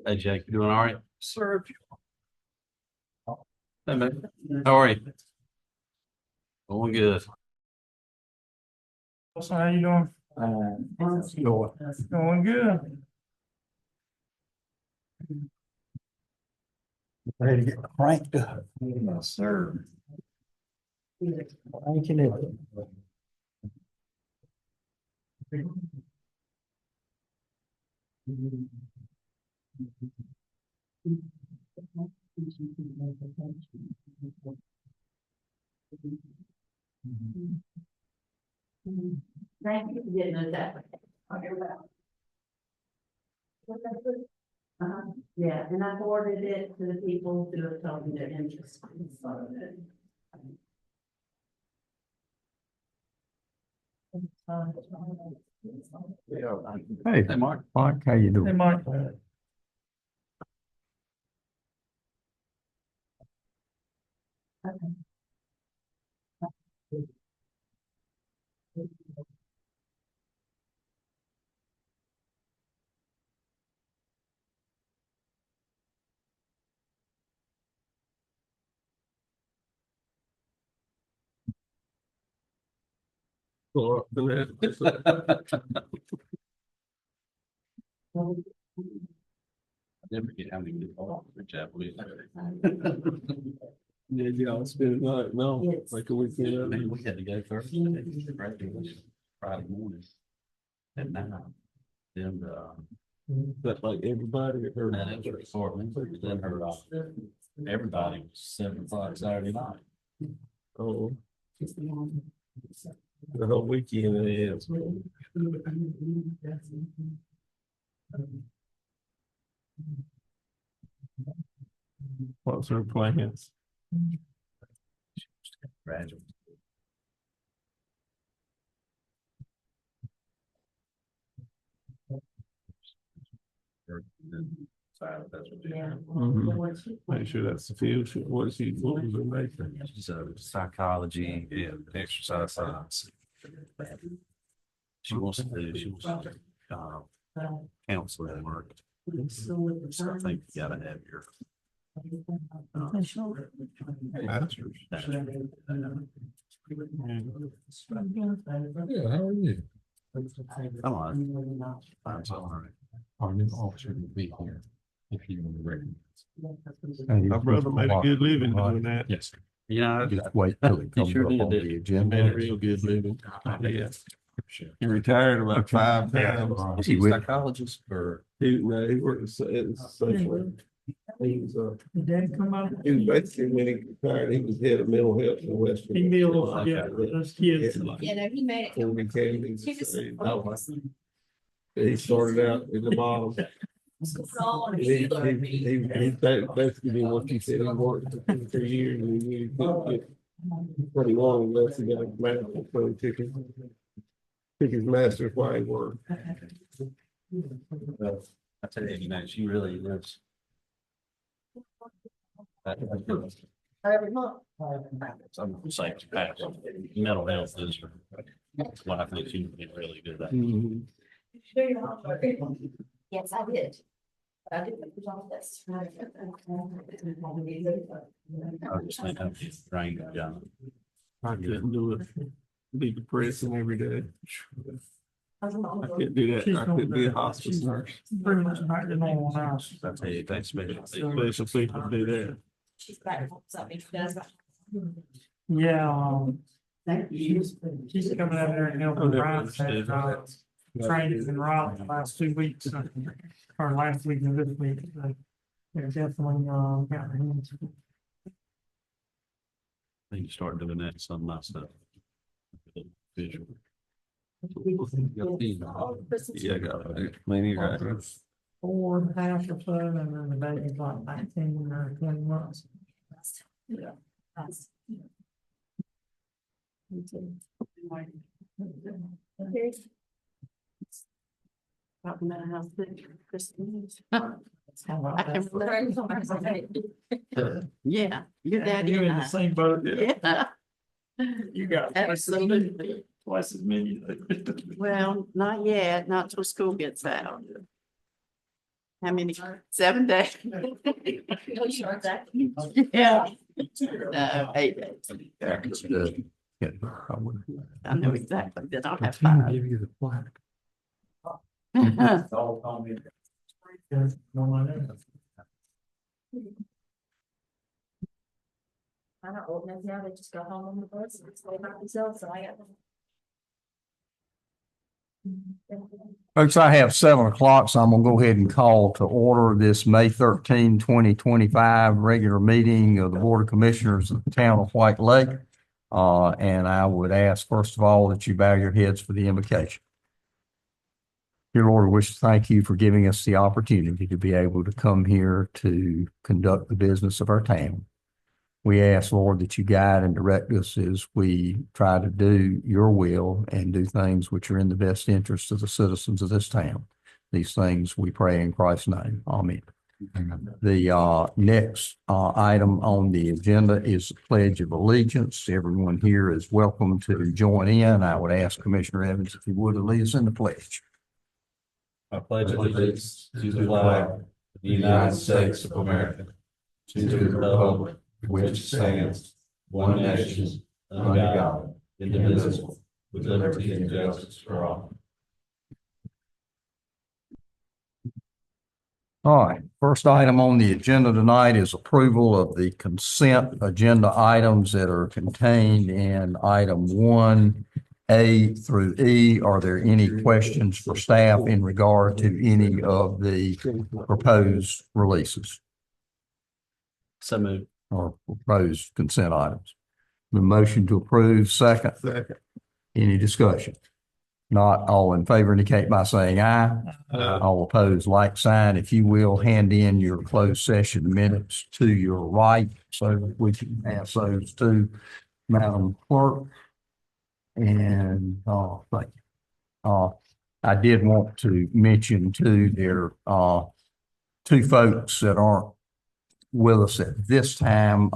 Hey Jake, you doing all right? Sir. Hey man, how are you? Going good. So how you doing? Going good. Ready to get cranked up. Yes, sir. Cranking it. Thank you for getting us that. Yeah, and I forwarded it to the people who have told me their interest. Hey, Hey Mark. Mike, how you Hey, doing? Mike. Never get how many people for Japanese. Yeah, y'all spend the night, no, Yes. like a weekend. Man, we had to go Thursday, Friday morning. At 9. Then But like everybody heard. that was department, then her everybody was 7 o'clock Saturday night. Oh, the whole weekend is. What's her plans? Graduate. That's what they Yeah. Make sure that's the field, what she was making. She's a psychology and exercise science. She wants to counseling work. So I think you gotta have your Masters. Yeah, how are you? I'm on. I'm so all right. Our new officer will be here if you want to recognize. My brother made a good living doing that. Yes. Yeah, Just wait till it comes sure up did, on didn't the He agenda. made a real good living. Yeah. He retired about 5 times. is he a psychologist or? He worked at social. He was, Did Dad come out? he was basically, when he retired, he was head of mental health in Western. He meal, yeah, those kids. Yeah, no, he made it. When we came, he was He just- saying, he started out at the bottom. He basically did what he said. He worked for years and he couldn't get pretty long unless he got a master's. So he took his master's while he worked. I tell you, she really lives. Some saying mental health is what I think she's been really good at. Yes, I did. I did put on this. I just think I'm just trying to job. I couldn't do it. Be depressing every day. I couldn't do that. I couldn't be a hospice nurse. Pretty much back to normal now. I tell you, thanks, man. Special people do that. She's back home, something she does. Yeah, Thank you. she's coming out there and helping Ryan, training in Raleigh the last 2 weeks, or last week and this week. So they're definitely, got their hands. I need to start doing that, some of my stuff. Visual. Yeah, I got it. Maybe right. 4.5 or so, and then the baby's like 19 or 20 months. Yeah. Talking about how good Christmas. Yeah, your daddy You're in and the I. same boat. Yeah, You got absolutely. twice as many. Well, not yet, not till school gets out. How many? 7 days. Yeah. No, 8 days. I know exactly that I'll have 5. Give you the plaque. I don't old enough now, they just go home on the bus and it's all about themselves, so I got. Folks, I have 7 o'clock, so I'm gonna go ahead and call to order this May 13, 2025 regular meeting of the Board of Commissioners of the Town of White Lake. And I would ask, first of all, that you bow your heads for the invocation. Dear Lord, we wish to thank you for giving us the opportunity to be able to come here to conduct the business of our town. We ask, Lord, that you guide and direct us as we try to do your will and do things which are in the best interest of the citizens of this town. These things we pray in Christ's name. Amen. The next item on the agenda is the Pledge of Allegiance. Everyone here is welcome to join in. I would ask Commissioner Evans if he would lead us in the pledge. I pledge allegiance to the flag of the United States of America, to the republic which stands one nation, under God, indivisible, with liberty and justice for all. All right, first item on the agenda tonight is approval of the consent agenda items that are contained in item 1A through E. Are there any questions for staff in regard to any of the proposed releases So moved. or proposed consent items? The motion to approve, second. Any discussion? Not all in favor indicate by saying aye. All opposed, like sign. If you will, hand in your closed session minutes to your right so that we can pass those to Madam Clerk. And thank you. I did want to mention too, there are 2 folks that aren't with us at this time.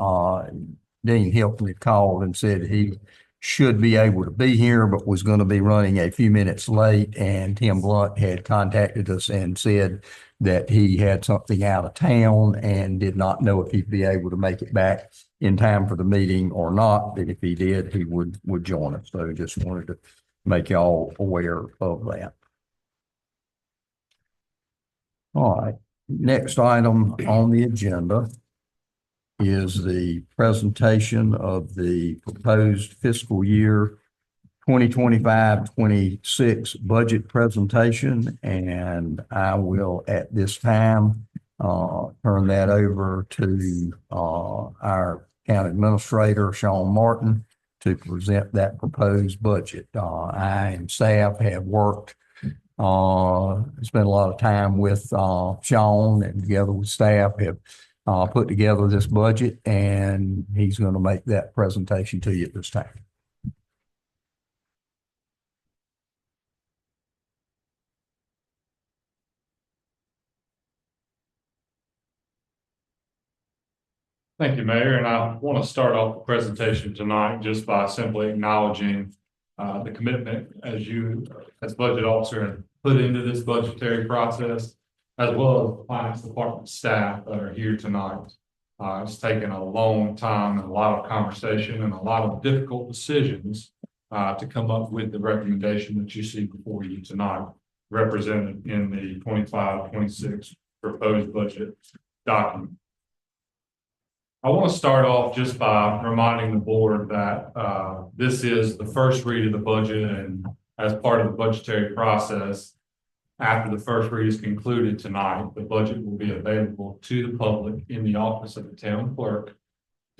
Dean Hilton had called and said he should be able to be here, but was going to be running a few minutes late. And Tim Blunt had contacted us and said that he had something out of town and did not know if he'd be able to make it back in time for the meeting or not. But if he did, he would join us. So just wanted to make y'all aware of that. All right, next item on the agenda is the presentation of the proposed fiscal year 2025-26 budget presentation. And I will at this time turn that over to our county administrator, Sean Martin, to present that proposed budget. I and staff have worked, spent a lot of time with Sean, and together with staff have put together this budget, and he's going to make that presentation to you at this time. Thank you, Mayor. And I want to start off the presentation tonight just by simply acknowledging the commitment as you, as budget officer, have put into this budgetary process, as well as the finance department staff that are here tonight. It's taken a long time and a lot of conversation and a lot of difficult decisions to come up with the recommendation that you see before you tonight, represented in the 25-26 proposed budget document. I want to start off just by reminding the board that this is the first read of the budget, and as part of the budgetary process, after the first read is concluded tonight, the budget will be available to the public in the office of the town clerk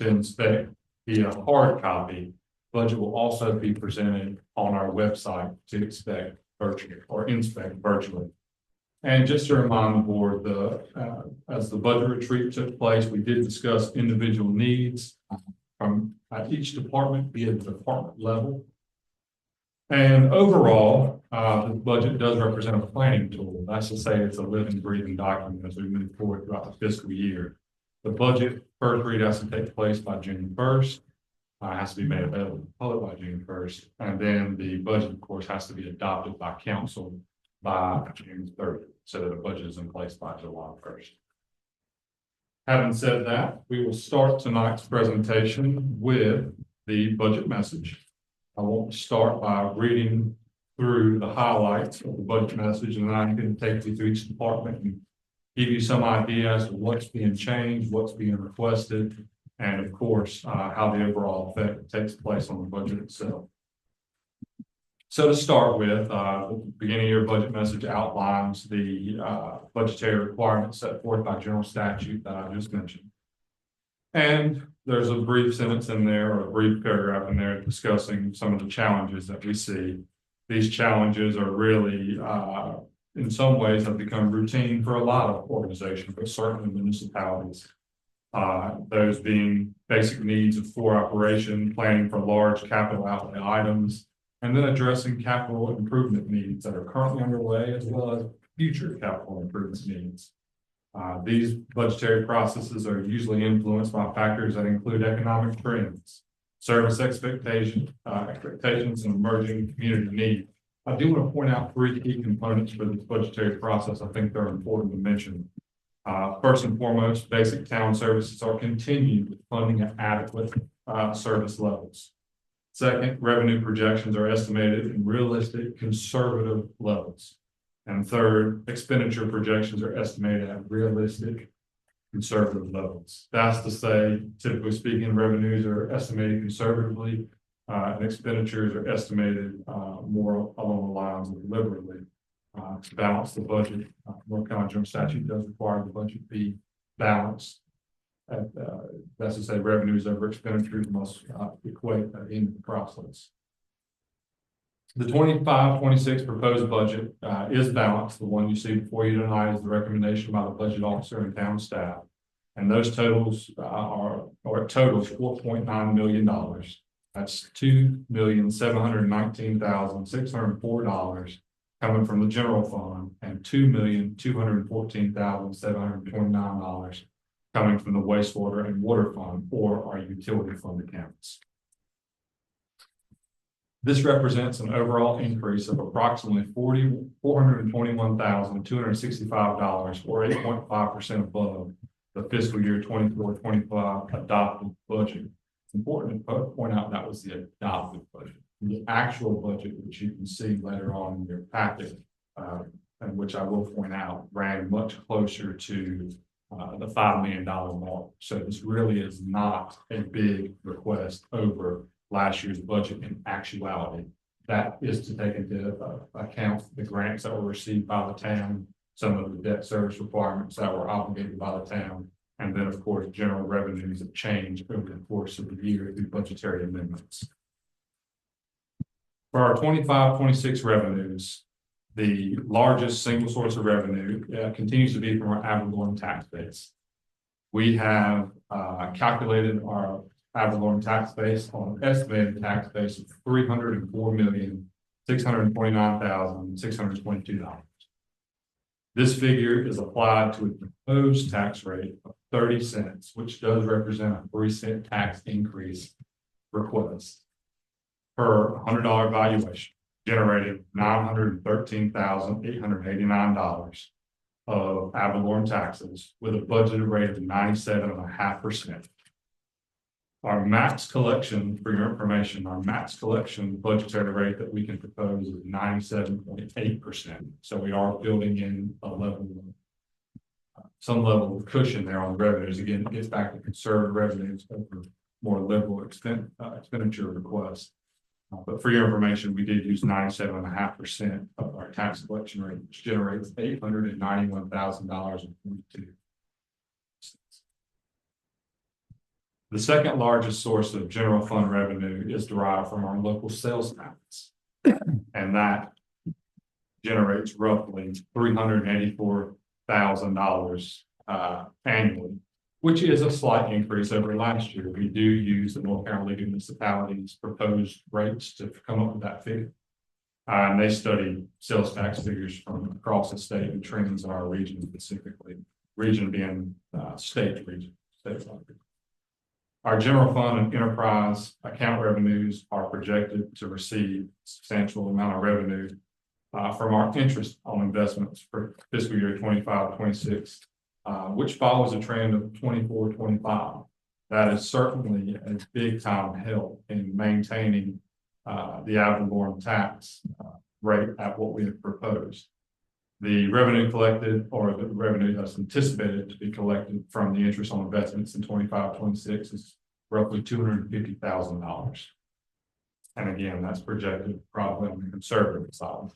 to inspect via hard copy. Budget will also be presented on our website to inspect virtually. And just to remind the board, as the budget retreat took place, we did discuss individual needs from each department via the department level. And overall, the budget does represent a planning tool. That's to say it's a living, breathing document as we move forward throughout the fiscal year. The budget first read has to take place by June 1st. Has to be made available to the public by June 1st. And then the budget, of course, has to be adopted by council by June 30th, so that the budget is in place by July 1st. Having said that, we will start tonight's presentation with the budget message. I want to start by reading through the highlights of the budget message, and then I'm going to take you through each department and give you some idea as to what's being changed, what's being requested, and of course, how the overall effect takes place on the budget itself. So to start with, the beginning of your budget message outlines the budgetary requirements set forth by general statute that I just mentioned. And there's a brief sentence in there, or a brief paragraph in there, discussing some of the challenges that we see. These challenges are really, in some ways, have become routine for a lot of organizations, but certainly municipalities. Those being basic needs of floor operation, planning for large capital outlay items, and then addressing capital improvement needs that are currently underway, as well as future capital improvement needs. These budgetary processes are usually influenced by factors that include economic trends, service expectations, and emerging community needs. I do want to point out 3 key components for this budgetary process. I think they're important to mention. First and foremost, basic town services are continued with funding at adequate service levels. Second, revenue projections are estimated in realistic, conservative levels. And third, expenditure projections are estimated at realistic, conservative levels. That's to say, typically speaking, revenues are estimated conservatively, and expenditures are estimated more along the lines of liberally. To balance the budget, North Carolina General Statute does require the budget be balanced. That's to say, revenues over expenditures must equate at the end of the process. The 25-26 proposed budget is balanced. The one you see before you tonight is the recommendation by the budget officer and town staff. And those totals totals $4.9 million. That's $2,719,604 coming from the general fund, and $2,214,729 coming from the wastewater and water fund, or our utility fund accounts. This represents an overall increase of approximately $421,265, or 8.5% above the fiscal year 24-25 adopted budget. It's important to point out that was the adopted budget. The actual budget, which you can see later on in your packet, and which I will point out, ran much closer to the $5 million mark. So this really is not a big request over last year's budget in actuality. That is to take into account the grants that were received by the town, some of the debt service requirements that were obligated by the town, and then of course general revenues that change over the course of the year through budgetary amendments. For our 25-26 revenues, the largest single source of revenue continues to be from our ad valorem tax base. We have calculated our ad valorem tax base on an estimated tax base of $304,629,622. This figure is applied to a proposed tax rate of 30 cents, which does represent a 3-cent tax increase request per $100 valuation, generating $913,889 of ad valorem taxes with a budgeted rate of 97.5%. Our max collection, for your information, our max collection budgetary rate that we can propose is 97.8%. So we are building in a level of some level of cushion there on revenues. Again, it gets back to conservative revenues over more liberal expenditure requests. But for your information, we did use 97.5% of our tax collection rate, which generates $891,000. The second largest source of general fund revenue is derived from our local sales tax. And that generates roughly $384,000 annually, which is a slight increase over last year. We do use the North Carolina League of Municipalities proposed rates to come up with that figure. And they study sales tax figures from across the state and trends in our region specifically, region being state region. Our general fund and enterprise account revenues are projected to receive a substantial amount of revenue from our interest on investments for fiscal year 25-26, which follows a trend of 24-25. That is certainly a big time help in maintaining the ad valorem tax rate at what we have proposed. The revenue collected, or the revenue that's anticipated to be collected from the interest on investments in 25-26 is roughly $250,000. And again, that's projected probably on the conservative side.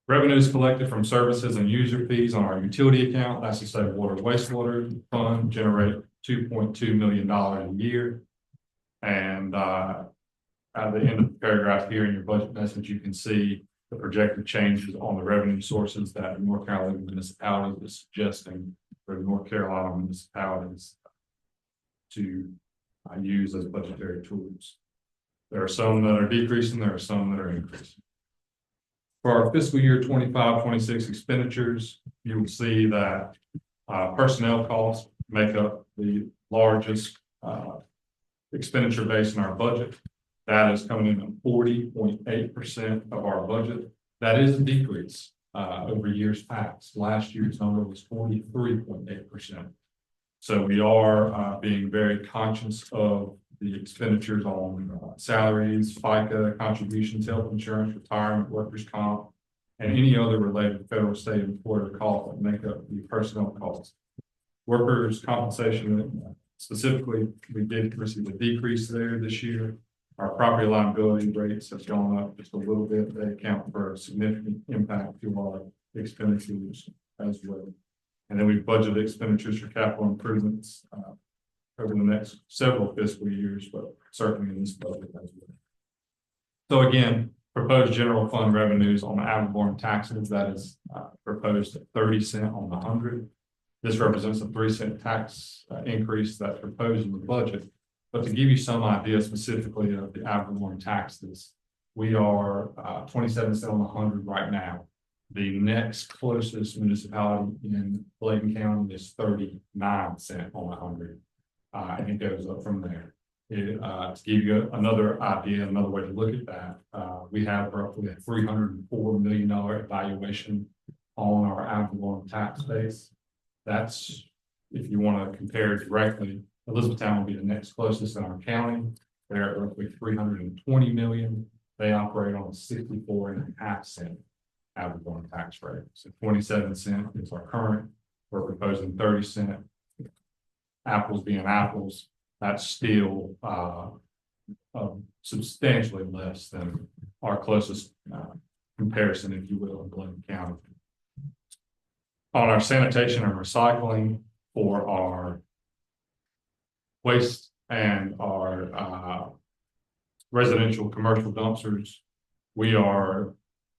Revenues collected from services and user fees on our utility account, that's to say water wastewater fund, generate $2.2 million a year. And at the end of the paragraph here in your budget message, you can see the projected changes on the revenue sources that North Carolina municipalities is suggesting for the North Carolina municipalities to use as budgetary tools. There are some that are decreasing, there are some that are increasing. For our fiscal year 25-26 expenditures, you will see that personnel costs make up the largest expenditure base in our budget. That is coming in at 40.8% of our budget. That is a decrease over years past. Last year's number was 43.8%. So we are being very conscious of the expenditures on salaries, FICA, contributions, health insurance, retirement, workers' comp, and any other related federal, state, employer costs that make up the personnel costs. Workers' compensation, specifically, we did receive a decrease there this year. Our property liability rates have gone up just a little bit. They account for a significant impact to our expenditures as well. And then we budgeted expenditures for capital improvements over the next several fiscal years, but certainly in this budget as well. So again, proposed general fund revenues on ad valorem taxes, that is proposed at 30 cents on the 100. This represents a 3-cent tax increase that's proposed in the budget. But to give you some idea specifically of the ad valorem taxes, we are 27 cents on the 100 right now. The next closest municipality in Bladen County is 39 cents on the 100. And it goes up from there. To give you another idea, another way to look at that, we have roughly a $304 million evaluation on our ad valorem tax base. That's, if you want to compare directly, Elizabethtown will be the next closest in our county. They're at roughly $320 million. They operate on a 64.5 cent ad valorem tax rate. So 27 cents is our current. We're proposing 30 cents. Apples being apples, that's still substantially less than our closest comparison, if you will, in Bladen County. On our sanitation and recycling for our waste and our residential commercial dumpsters, we are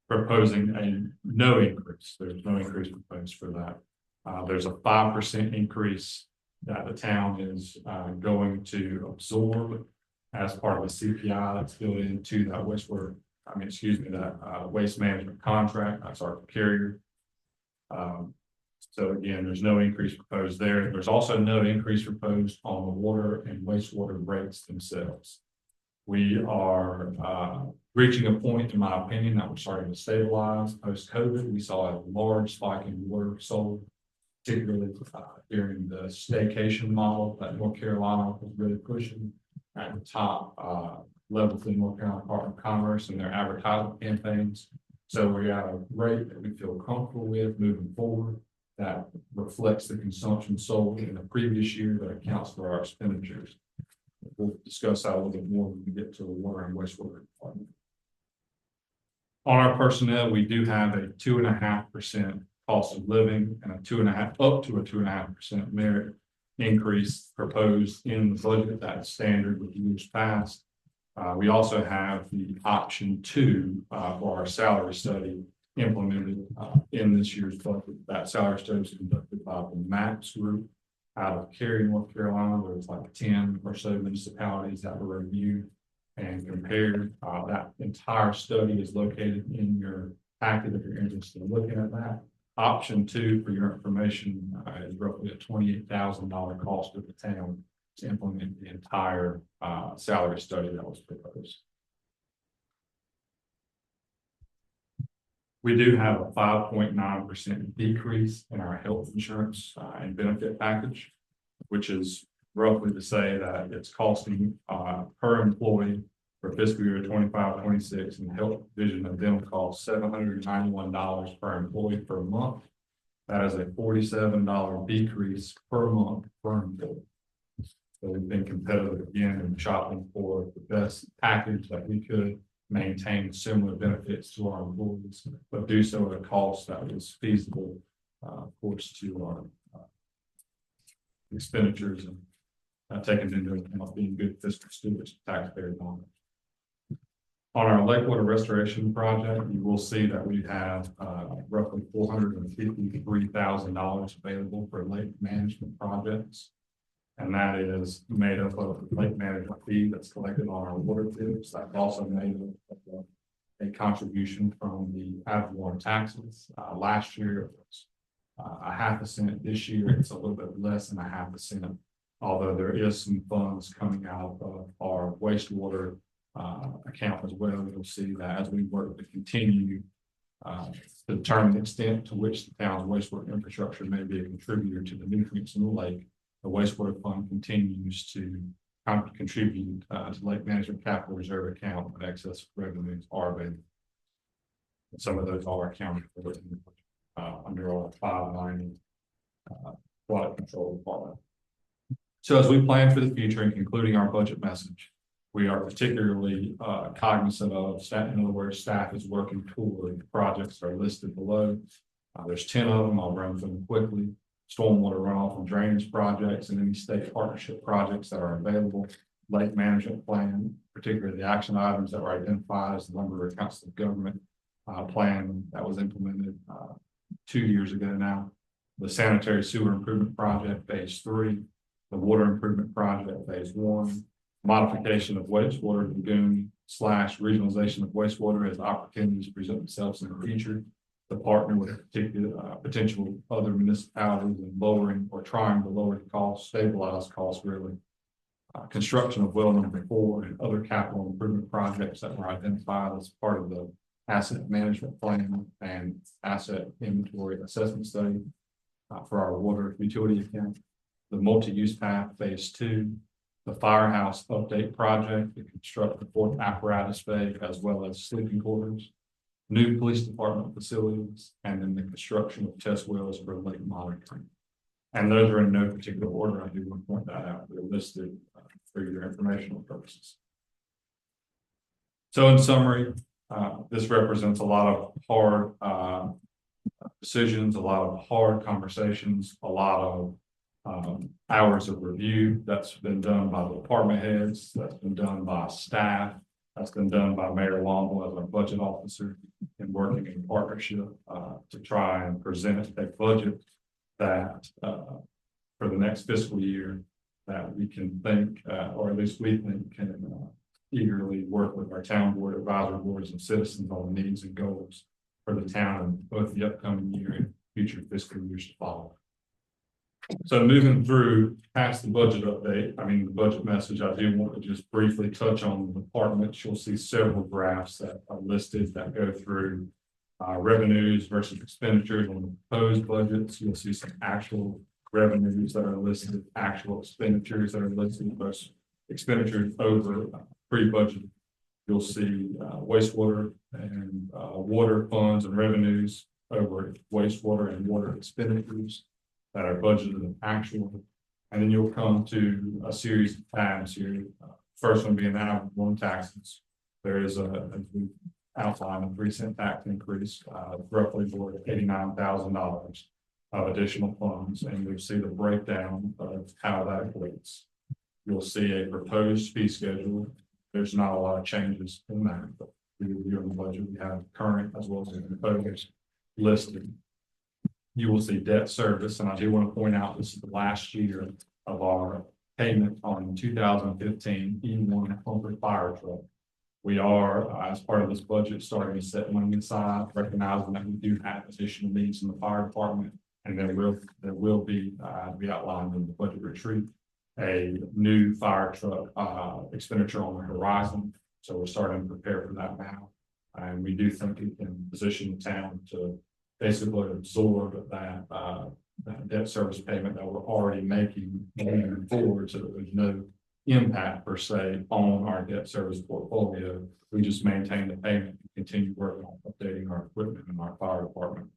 proposing no increase. There's no increase proposed for that. There's a 5% increase that the town is going to absorb as part of the CPI that's built into that waste management contract. That's our carrier. So again, there's no increase proposed there. There's also no increase proposed on the water and wastewater rates themselves. We are reaching a point, in my opinion, that we're starting to stabilize. Post-COVID, we saw a large spike in water sold, particularly during the staycation model that North Carolina was really pushing at the top levels in North Carolina Department of Commerce and their advertising campaigns. So we're at a rate that we feel comfortable with moving forward. that reflects the consumption sold in the previous year that accounts for our expenditures. We'll discuss that a little bit more when we get to the water and wastewater department. On our personnel, we do have a 2.5% cost of living and a 2.5% up to a 2.5% merit increase proposed in the budget. That's standard with years past. We also have the option 2 for our salary study implemented in this year's budget. That salary study was conducted by the MAPS group out of Cary, North Carolina. There's like 10 or so municipalities that were reviewed and compared. That entire study is located in your packet if you're interested in looking at that. Option 2, for your information, is roughly a $28,000 cost to the town to implement the entire salary study that was proposed. We do have a 5.9% decrease in our health insurance and benefit package, which is roughly to say that it's costing per employee for fiscal year 25-26 and health, vision, and dental costs $791 per employee per month. That is a $47 decrease per month per employee. So we've been competitive again in shopping for the best package that we could, maintain similar benefits to our employees, but do so at a cost that was feasible, of course, to our expenditures and taken into account being good fiscal stewards of taxpayer dollars. On our lake water restoration project, you will see that we have roughly $453,000 available for lake management projects. And that is made up of the lake management fee that's collected on our water bills. That's also made up of a contribution from the ad valorem taxes. Last year it was 0.5 cent. This year it's a little bit less than 0.5 cent. Although there is some funds coming out of our wastewater account as well. You'll see that as we work to continue to determine the extent to which the town's wastewater infrastructure may be a contributor to the nutrients in the lake, the wastewater fund continues to contribute to Lake Management Capital Reserve account when excess revenues are available. And some of those are accounted for under our 590 flood control department. So as we plan for the future and concluding our budget message, we are particularly cognizant of staff. In other words, staff is working toward the projects that are listed below. There's 10 of them. I'll run through them quickly. Stormwater runoff and drainage projects and any state partnership projects that are available. Lake management plan, particularly the action items that were identified as the number of council of government plan that was implemented 2 years ago now. The sanitary sewer improvement project, phase 3, the water improvement project, phase 1, modification of wastewater lagoon / regionalization of wastewater as opportunities present themselves in the future. To partner with particular potential other municipalities in lowering or trying to lower the cost, stabilize costs really. Construction of well number 4 and other capital improvement projects that were identified as part of the asset management plan and asset inventory assessment study for our water utility account. The multi-use path phase 2, the firehouse update project to construct the 4th apparatus bay as well as sleeping quarters. New police department facilities, and then the construction of test wells for lake monitoring. And those are in no particular order. I do want to point that out. They're listed for your informational purposes. So in summary, this represents a lot of hard decisions, a lot of hard conversations, a lot of hours of review that's been done by the department heads, that's been done by staff, that's been done by Mayor Womble as our budget officer, and working in partnership to try and present a budget that for the next fiscal year that we can think, or at least we think can eagerly work with our town board, advisory boards, and citizens on the needs and goals for the town in both the upcoming year and future fiscal years to follow. So moving through past the budget update, the budget message, I do want to just briefly touch on the departments. You'll see several graphs that are listed that go through revenues versus expenditures on the proposed budgets. You'll see some actual revenues that are listed, actual expenditures that are listed, those expenditures over pre-budget. You'll see wastewater and water funds and revenues over wastewater and water expenditures that are budgeted and actual. And then you'll come to a series of tabs here. First one being the Act 1 taxes. There is as we outlined, a 3-cent tax increase, roughly for $89,000 of additional funds. And you'll see the breakdown of how that equates. You'll see a proposed fee schedule. There's not a lot of changes in that, but we review in the budget. We have current as well as the proposed listed. You will see debt service, and I do want to point out this is the last year of our payment on 2015 E1 Humber fire truck. We are, as part of this budget, starting to set money aside, recognizing that we do have additional needs in the fire department, and there will be, be outlined in the budget retreat, a new fire truck expenditure on the horizon. So we're starting to prepare for that now, and we do think it can position the town to basically absorb that debt service payment that we're already making moving forward, so that there's no impact per se on our debt service portfolio. We just maintain the payment and continue working on updating our equipment in our fire department.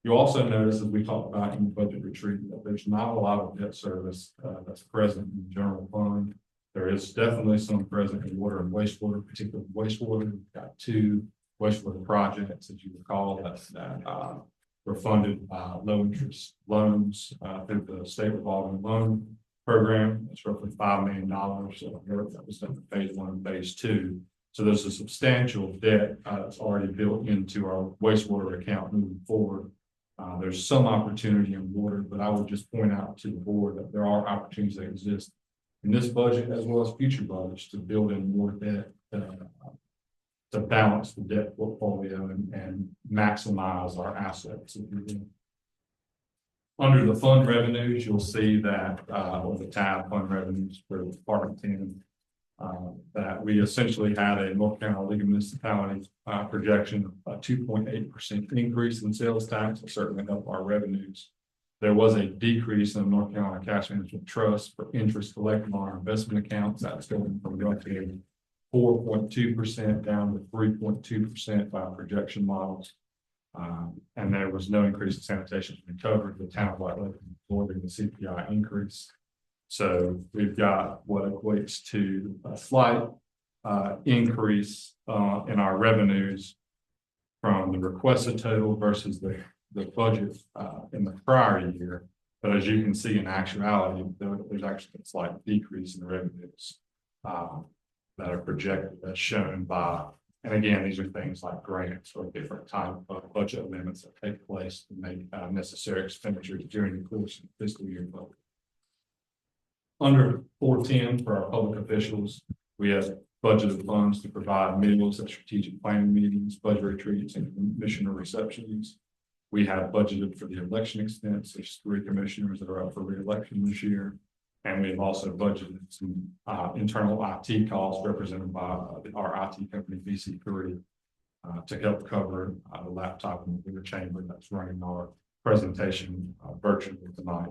You also notice, as we talked about in the budget retreat, that there's not a lot of debt service that's present in the general fund. There is definitely some present in water and wastewater, particularly wastewater. We've got 2 wastewater projects, as you recall, that were funded by low interest loans through the state revolving loan program. It's roughly $5 million. So that was done in phase 1 and phase 2. So there's a substantial debt that's already built into our wastewater account moving forward. There's some opportunity in water, but I would just point out to the board that there are opportunities that exist in this budget as well as future budgets to build in more debt to balance the debt portfolio and maximize our assets. Under the fund revenues, you'll see that on the tab fund revenues for Department 10, that we essentially had a North Carolina League of Municipalities projection of a 2.8% increase in sales tax will certainly help our revenues. There was a decrease in the North Carolina Cash Management Trust for interest collected on our investment accounts. That's going from roughly 4.2% down to 3.2% by projection models. And there was no increase in sanitation recovery. The town of White Lake absorbing the CPI increase. So we've got what equates to a slight increase in our revenues from the requested total versus the budget in the prior year. But as you can see in actuality, there's actually a slight decrease in revenues that are projected as shown by, and again, these are things like grants or different type of budget amendments that take place to make necessary expenditures during the course of the fiscal year budget. Under 410 for our public officials, we have budgeted funds to provide meals at strategic planning meetings, budget retreats, and commissioner receptions. We have budgeted for the election expense. There's 3 commissioners that are up for re-election this year. And we've also budgeted some internal IT costs represented by our IT company, BC Meeting, to help cover the laptop in the chamber that's running our presentation virtually tonight.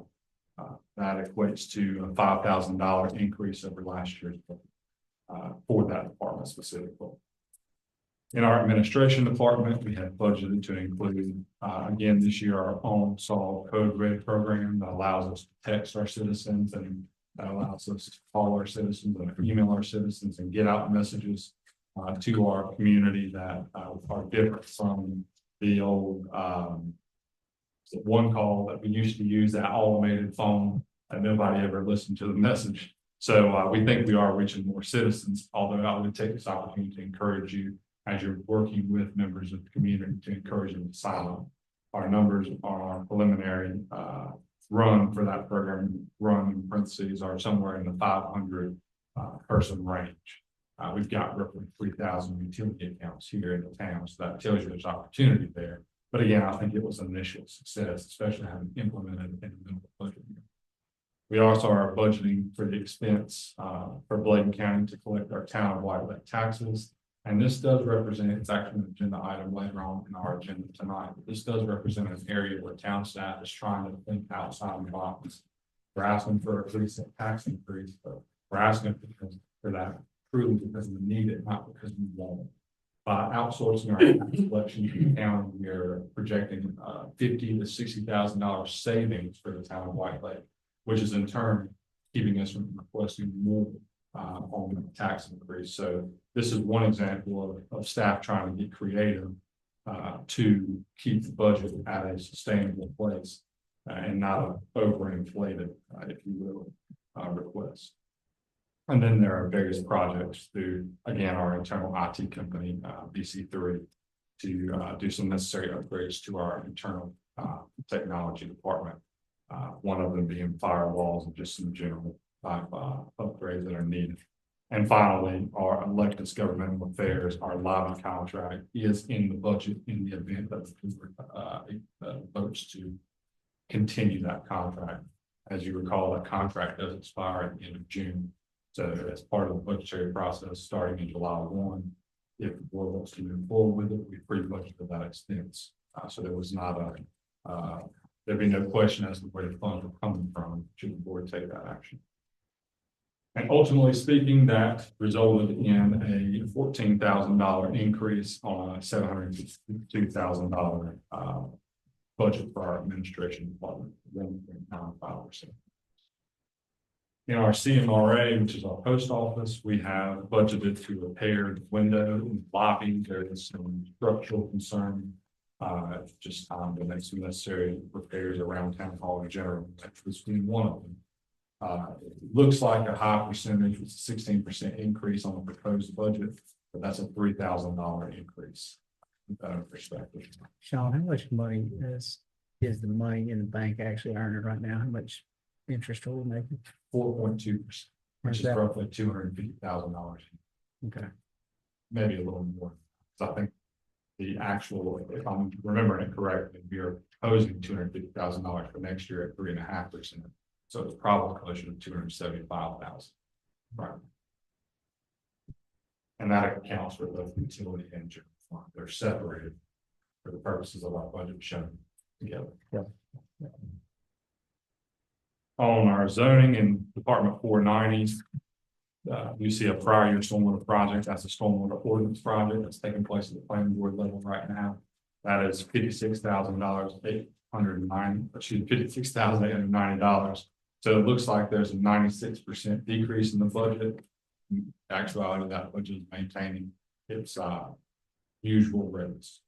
That equates to a $5,000 increase over last year's budget for that department specifically. In our administration department, we have budgeted to include, again, this year, our own solve code red program that allows us to text our citizens and that allows us to call our citizens and email our citizens and get out messages to our community that are different from the old one call that we used to use, that automated phone that nobody ever listened to the message. So we think we are reaching more citizens, although I would take this opportunity to encourage you as you're working with members of the community to encourage them to sign up. Our numbers are preliminary run for that program, run in parentheses, are somewhere in the 500 person range. We've got roughly 3,000 utility accounts here in the town, so that tells you there's opportunity there. But again, I think it was an initial success, especially having implemented in the middle of the budget year. We also are budgeting for the expense for Bladen County to collect our town of White Lake taxes. And this does represent, it's actually an agenda item later on in our agenda tonight, but this does represent an area where town staff is trying to think outside the box. We're asking for a 3-cent tax increase, but we're asking for that truly because we need it, not because we want it. By outsourcing our tax collection to the county, we are projecting $50,000 to $60,000 savings for the town of White Lake, which is in turn keeping us from requesting more on the tax increase. So this is one example of staff trying to get creative to keep the budget at a sustainable place and not overinflated, if you will, request. And then there are various projects through, again, our internal IT company, BC3, to do some necessary upgrades to our internal technology department. One of them being firewalls and just some general upgrades that are needed. And finally, our elected governmental affairs, our lobby contract is in the budget in the event that the votes to continue that contract. As you recall, that contract does expire at the end of June. So as part of the budgetary process, starting in July 1, if the board wants to move forward with it, we pre-budgeted that expense. So there was not there'd be no question as to where the funds were coming from should the board take that action. And ultimately speaking, that resulted in a $14,000 increase on a $752,000 budget for our administration department, 1.95%. In our CMRA, which is our post office, we have budgeted to repair the window in the lobby. There is some structural concern. Just time to make some necessary repairs around town hall in general. That's been one of them. It looks like a high percentage, it's a 16% increase on the proposed budget, but that's a $3,000 increase. Perspective. Sean, how much money is the money in the bank actually earning right now? How much interest are we making? 4.2%, which is roughly $250,000. Okay. Maybe a little more. So I think the actual, if I'm remembering it correctly, we are proposing $250,000 for next year at 3.5%. So it's probably closer to $275,000. Right. And that accounts for both utility and general fund. They're separated for the purposes of our budget shown together. Yeah. On our zoning and Department 490, you see a prior year stormwater project. That's a stormwater ordinance project that's taking place at the planning board level right now. That is $56,890. So it looks like there's a 96% decrease in the budget. In actuality, that budget is maintaining its usual rates.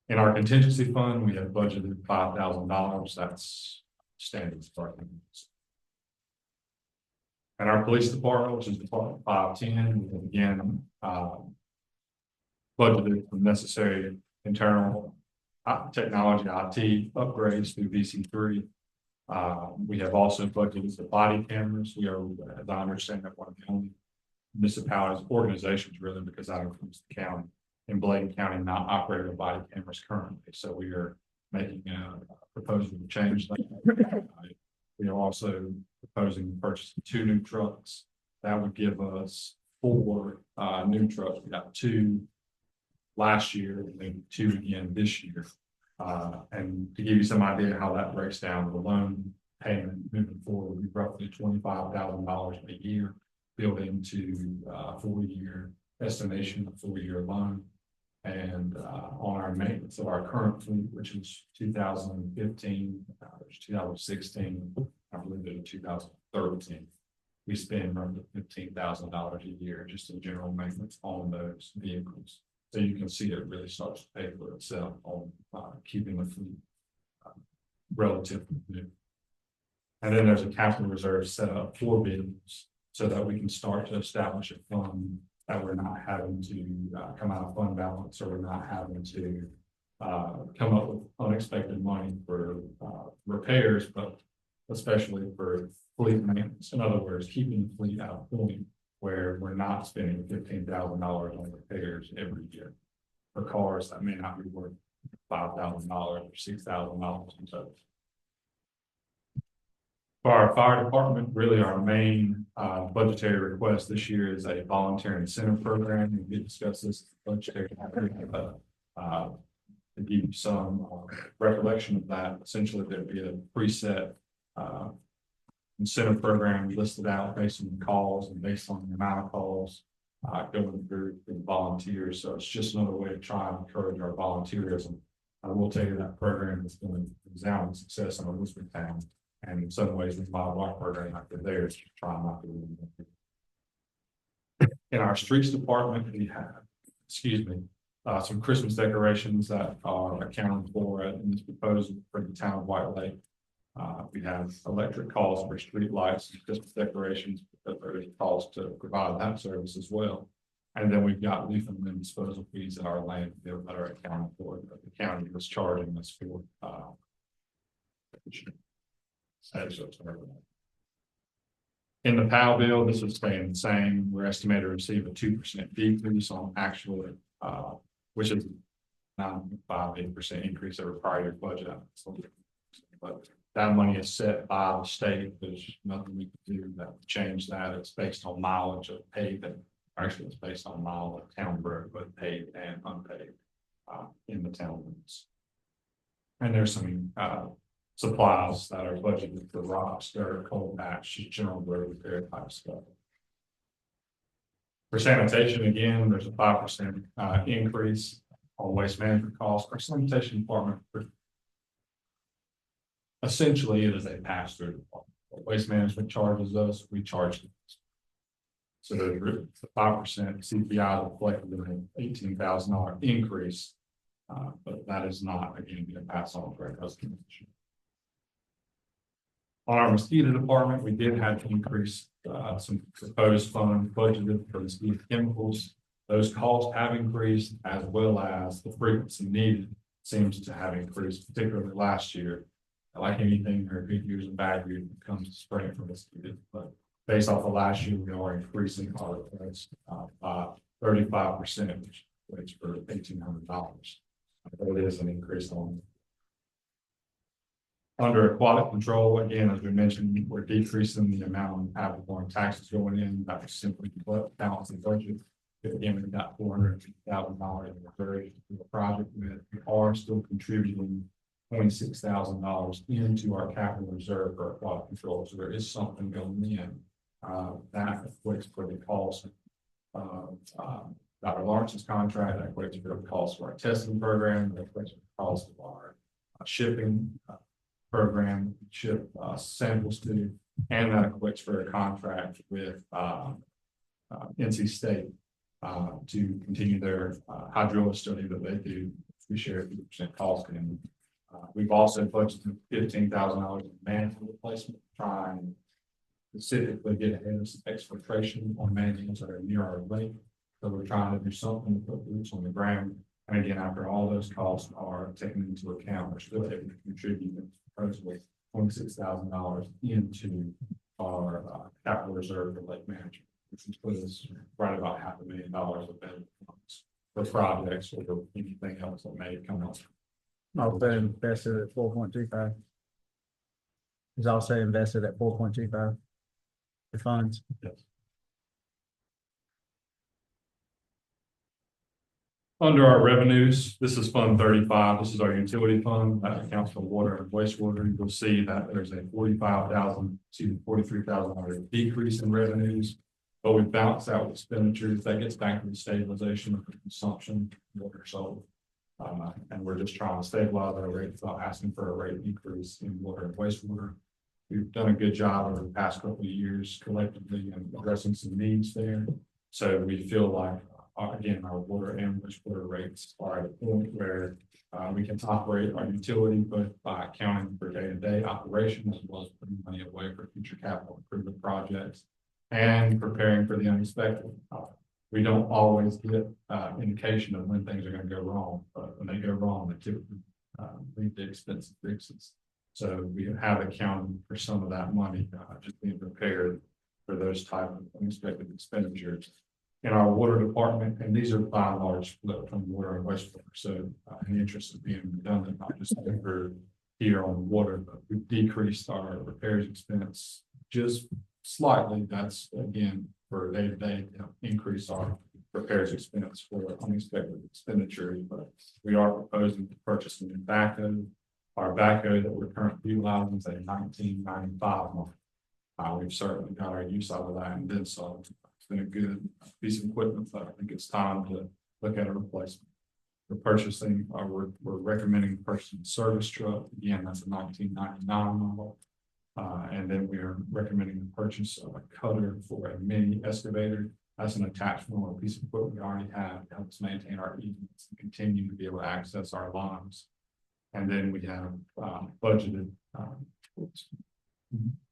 In our contingency fund, we have budgeted $5,000. That's standard starting. And our police department, which is Department 510, we again budgeted for necessary internal technology IT upgrades through VC3. We have also budgeted for body cameras. We are, as I understand that, one of the only municipalities, organizations really, because that includes the county, in Bladen County, not operating the body cameras currently. So we are making a proposal to change that. We are also proposing to purchase 2 new trucks. That would give us 4 new trucks. We got 2 last year and then 2 again this year. And to give you some idea how that breaks down, the loan payment moving forward would be roughly $25,000 a year built into a 4-year estimation, a 4-year loan. And on our maintenance of our current fleet, which is 2015, 2016, I believe it was 2013, we spend roughly $15,000 a year just in general maintenance on those vehicles. So you can see it really starts to pay for itself on keeping the fleet relatively new. And then there's a capital reserve set up for vehicles so that we can start to establish a fund that we're not having to come out of fund balance, or we're not having to come up with unexpected money for repairs, but especially for fleet maintenance. In other words, keeping the fleet at a point where we're not spending $15,000 on repairs every year for cars that may not be worth $5,000 or $6,000 in total. For our fire department, really our main budgetary request this year is a volunteer incentive program. We did discuss this budgetary, to give you some recollection of that. Essentially, there'd be a preset incentive program listed out based on the calls and based on the amount of calls. going through volunteers. So it's just another way to try and encourage our volunteerism. I will tell you that program has been a resounding success in Elizabethtown. And in some ways, we modeled our program after theirs, trying not to. In our streets department, we have, some Christmas decorations that are accounted for in this proposal for the town of White Lake. We have electric calls for street lights and Christmas decorations, but there's calls to provide that service as well. And then we've got leaf and limb disposal fees at our landfill that are accounted for, that the county was charging us for. In the POW bill, this is staying the same. We're estimated to receive a 2% decrease on actual, which is 9.58% increase over prior year budget. But that money is set by the state. There's nothing we can do that would change that. It's based on mileage of paid, and actually it's based on mile of town road, but paid and unpaid in the town limits. And there's some supplies that are budgeted for rocks, dirt, coal patch, general road repair type stuff. For sanitation, again, there's a 5% increase on waste management costs. Our sanitation department, essentially, it is a pass-through department. Waste management charges us, we charge them. So there's a 5% CPI reflected in an $18,000 increase, but that is not, again, going to pass on for our customers. On our mosquito department, we did have to increase some proposed funds budgeted for mosquito chemicals. Those costs have increased, as well as the frequency needed seems to have increased, particularly last year. Like anything, there are good years and bad years when it comes to spraying for mosquitoes, but based off of last year, we are increasing our request by 35%, which equates for $1,800. It is an increase on. Under aquatic control, again, as we mentioned, we're decreasing the amount of ad valorem taxes going in. That was simply balance the budget. Again, we've got $450,000 in reserve for the project. We are still contributing $26,000 into our capital reserve for aquatic control. So there is something going in that equates for the cost of Dr. Lawrence's contract, that equates for the cost of our testing program, that equates for the cost of our shipping program, ship samples to, and that equates for a contract with NC State to continue their hydrilla study that they do. We share 50% cost in. We've also budgeted $15,000 in manhole replacement, trying specifically get ahead of some exfiltration on manholes that are near our lake. So we're trying to do something to put boots on the ground. And again, after all those costs are taken into account, we're still able to contribute supposedly $26,000 into our capital reserve for lake management, which includes right about $500,000 of benefit funds for projects or anything else that may come up. Also invested at 4.25. Is also invested at 4.25. The funds. Yes. Under our revenues, this is Fund 35. This is our utility fund that accounts for water and wastewater. You'll see that there's a $43,000 decrease in revenues, but we balance out with expenditures. That gets back to the stabilization of the consumption of water sold. And we're just trying to stabilize our rates without asking for a rate increase in water and wastewater. We've done a good job over the past couple of years collectively and addressing some needs there. So we feel like, again, our water and wastewater rates are at a point where we can operate our utility, both by accounting for day-to-day operations, as well as putting money away for future capital improvement projects and preparing for the unexpected. We don't always get indication of when things are going to go wrong, but when they go wrong, they typically lead to expensive fixes. So we have accounted for some of that money, just being prepared for those type of unexpected expenditures. In our water department, and these are by and large split from water and wastewater. So in the interest of being redundant, not just over here on water, but we've decreased our repairs expense just slightly. That's again for day-to-day to increase our repairs expense for unexpected expenditures. But we are proposing to purchase a new backhoe. Our backhoe that we're currently utilizing is a 1995 model. We've certainly got our use out of that and then some It's been a good piece of equipment, but I think it's time to look at a replacement. We're purchasing, or we're recommending purchasing a service truck. Again, that's a 1999 model. And then we are recommending the purchase of a cutter for a mini excavator. That's an attachment or a piece of equipment we already have to help us maintain our easements and continue to be able to access our lines. And then we have budgeted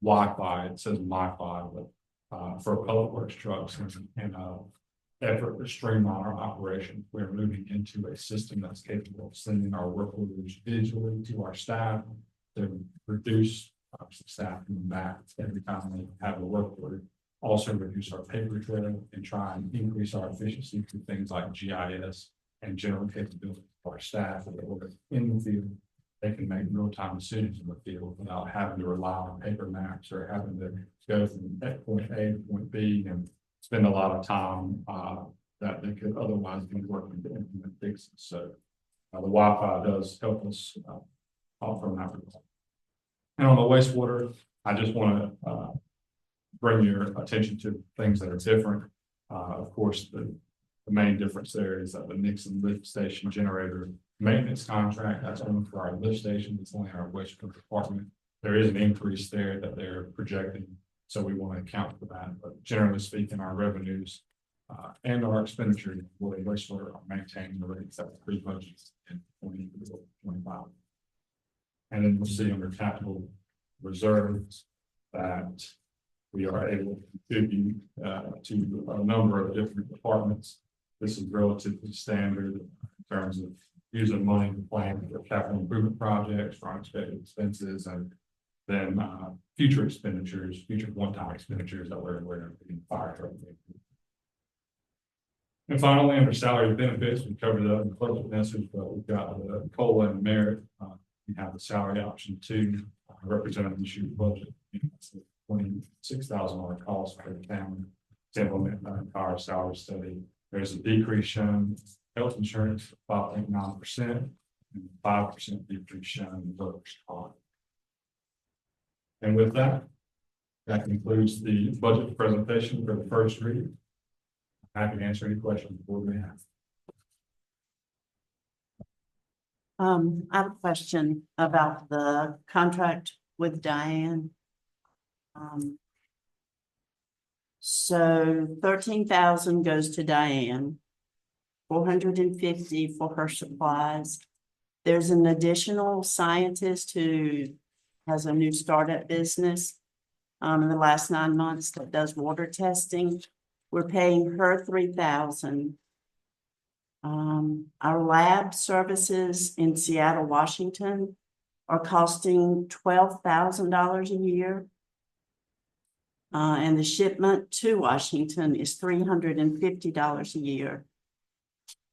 Wi-Fi. It says Wi-Fi, but for public works trucks and effort to streamline our operation, we're moving into a system that's capable of sending our work orders digitally to our staff to reduce staff coming back every time they have a work order. Also reduce our paper trail and try and increase our efficiency through things like GIS and general capability for our staff that are in the field. They can make real-time decisions in the field without having to rely on paper maps or having to go from point A to point B and spend a lot of time that they could otherwise be working to implement fixes. So the Wi-Fi does help us from that regard. And on the wastewater, I just want to bring your attention to things that are different. Of course, the main difference there is that the Nixon lift station generator maintenance contract, that's only for our lift station, it's only our wastewater department. There is an increase there that they're projecting, so we want to account for that. But generally speaking, our revenues and our expenditures for the wastewater are maintaining the rates that were pre-budgeted in 2025. And then we'll see under capital reserves that we are able to contribute to a number of different departments. This is relatively standard in terms of using money to plan for capital improvement projects, for unexpected expenses, and then future expenditures, future one-time expenditures that we're aware of in fire truck. And finally, under salary benefits, we covered that in the closing message, but we've got the COLA and merit. We have the salary option 2, representing the issue budget. It's a $26,000 cost for the county to implement the entire salary study. There's a decrease shown in health insurance of 5.9% and 5% decrease shown in workers' comp. And with that, that concludes the budget presentation for the first reading. I'm happy to answer any questions the board may have. I have a question about the contract with Diane. So 13,000 goes to Diane, 450 for her supplies. There's an additional scientist who has a new startup business in the last 9 months that does water testing. We're paying her 3,000. Our lab services in Seattle, Washington are costing $12,000 a year. And the shipment to Washington is $350 a year.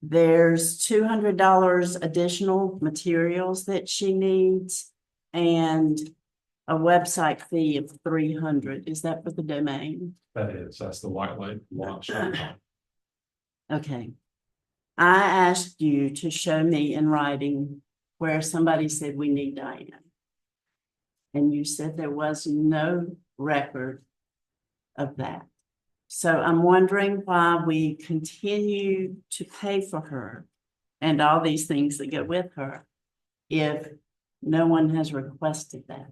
There's $200 additional materials that she needs and a website fee of $300. Is that for the domain? That's the White Lake launch. Okay. I asked you to show me in writing where somebody said we need Diane. And you said there was no record of that. So I'm wondering why we continue to pay for her and all these things that go with her if no one has requested that.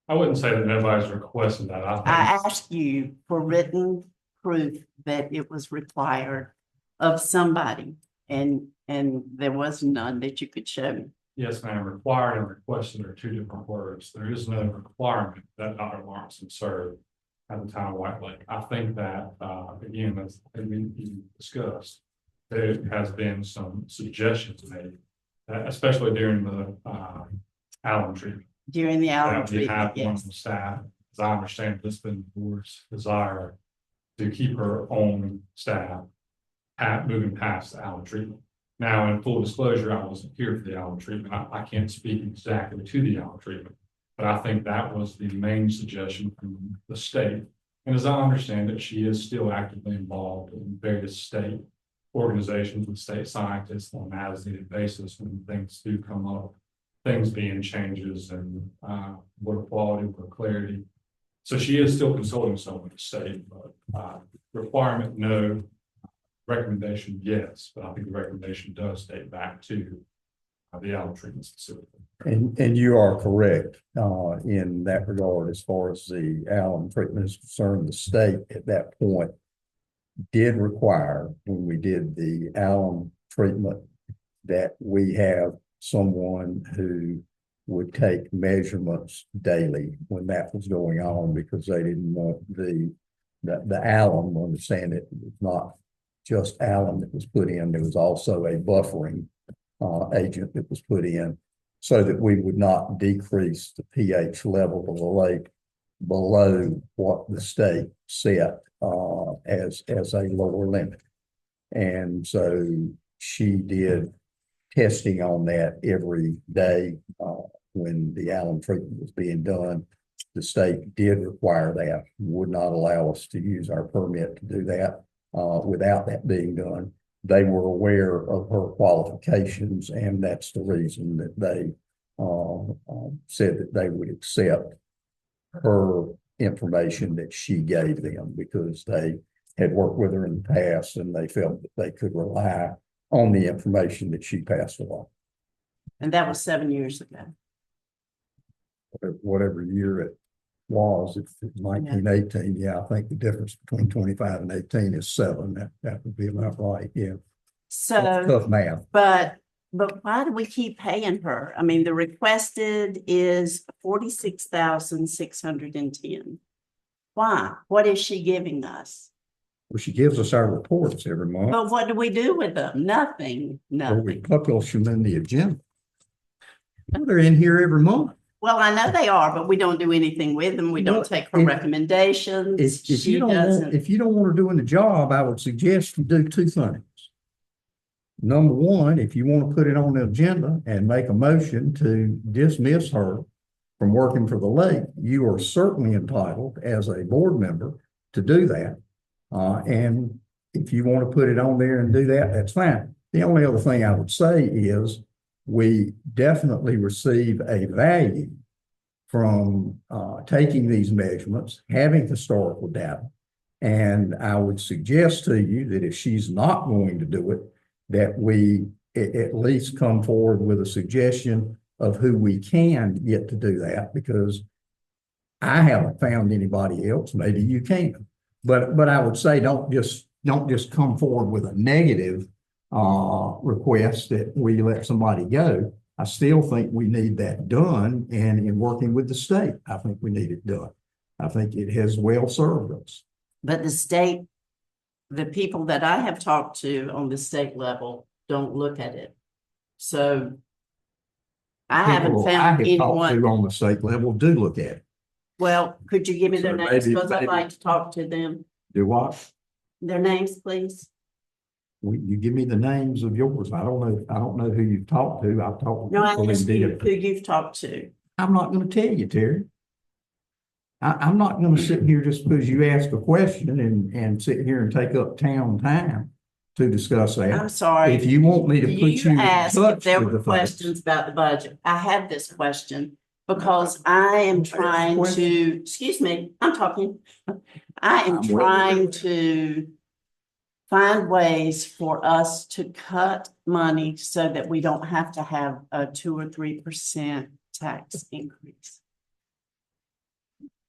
I wouldn't say that nobody's requested that. I asked you for written proof that it was required of somebody, and there was none that you could show me. Yes, ma'am. Required and requested are two different words. There is no requirement that Dr. Lawrence serve at the town of White Lake. I think that again, as we discussed, there has been some suggestions made, especially during the alum treatment. During the alum We have treatment, one yes. of the staff, as I understand, this been the board's desire to keep her own staff moving past the alum treatment. Now, in full disclosure, I wasn't here for the alum treatment. I can't speak exactly to the alum treatment, but I think that was the main suggestion from the state. And as I understand it, she is still actively involved in various state organizations with state scientists on an as-needed basis when things do come up, things being changes and water quality, water clarity. So she is still consulting some with the state, but requirement, no. Recommendation, yes, but I think the recommendation does date back to the alum treatment facility. And you are correct, in that regard, as far as the alum treatment is concerned, the state at that point did require, when we did the alum treatment, that we have someone who would take measurements daily when that was going on, because they didn't want the alum, understand it was not just alum that was put in, there was also a buffering agent that was put in, so that we would not decrease the pH level of the lake below what the state set as a lower limit. And so she did testing on that every day when the alum treatment was being done. The state did require that, would not allow us to use our permit to do that without that being done. They were aware of her qualifications, and that's the reason that they said that they would accept her information that she gave them, because they had worked with her in the past and they felt that they could rely on the information that she passed along. And that was 7 years ago. Whatever year it was, if it's 1918, yeah, I think the difference between 25 and 18 is 7. That would be about right, yeah. So That's tough math. But why do we keep paying her? I mean, the requested is 46,610. Why? What is she giving us? Well, she gives us our reports every month. But what do we do with them? Nothing, Or we nothing. publish them in the agenda. Well, they're in here every month. Well, I know they are, but we don't do anything with them. We Well, don't take her if- recommendations. If She you don't want, doesn't. if you don't want her doing the job, I would suggest you do 2 things. Number one, if you want to put it on the agenda and make a motion to dismiss her from working for the lake, you are certainly entitled as a board member to do that. And if you want to put it on there and do that, that's fine. The only other thing I would say is we definitely receive a value from taking these measurements, having historical data. And I would suggest to you that if she's not going to do it, that we at least come forward with a suggestion of who we can get to do that, because I haven't found anybody else. Maybe you can. But I would say don't just come forward with a negative request that we let somebody go. I still think we need that done, and in working with the state, I think we need it done. I think it has well served us. But the state, the people that I have talked to on the state level don't look at it. So I haven't People found I have talked anyone. to on the state level do look at it. Well, could you give me their So names? maybe- Because I'd maybe- like to talk to them. Do what? Their names, please. You give me the names of yours. I don't know who you've talked to. I've talked to No, I people asked in you DFW. who you've talked to. I'm not going to tell you, Terry. I'm not going to sit here just because you ask a question and sit here and take up town time to discuss that. I'm sorry. If you want me to put you in asked if touch there with were the folks. questions about the budget. I have this question because I am trying to, excuse me, I'm talking. I am I'm well trying aware. to find ways for us to cut money so that we don't have to have a 2 or 3% tax increase.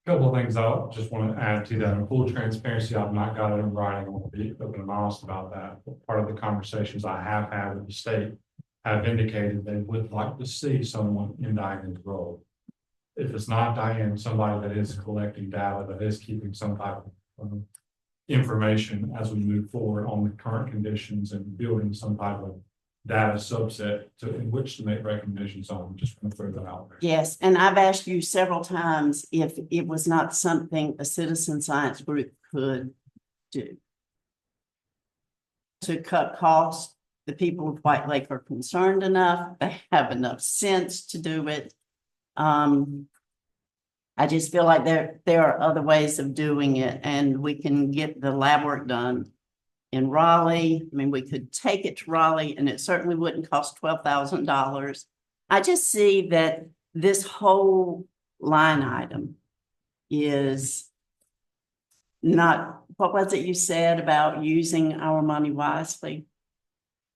Couple of things I just want to add to that. In full transparency, I've not got it in writing. I want to be open and honest about that. But part of the conversations I have had with the state have indicated they would like to see someone in Diane's role. If it's not Diane, somebody that is collecting data, that is keeping some type of information as we move forward on the current conditions and building some type of data subset in which to make recommendations on. Just want to throw that out there. Yes, and I've asked you several times if it was not something a citizen science group could do to cut costs. The people of White Lake are concerned enough. They have enough sense to do it. I just feel like there are other ways of doing it, and we can get the lab work done in Raleigh. I mean, we could take it to Raleigh and it certainly wouldn't cost $12,000. I just see that this whole line item is not, what was it you said about using our money wisely?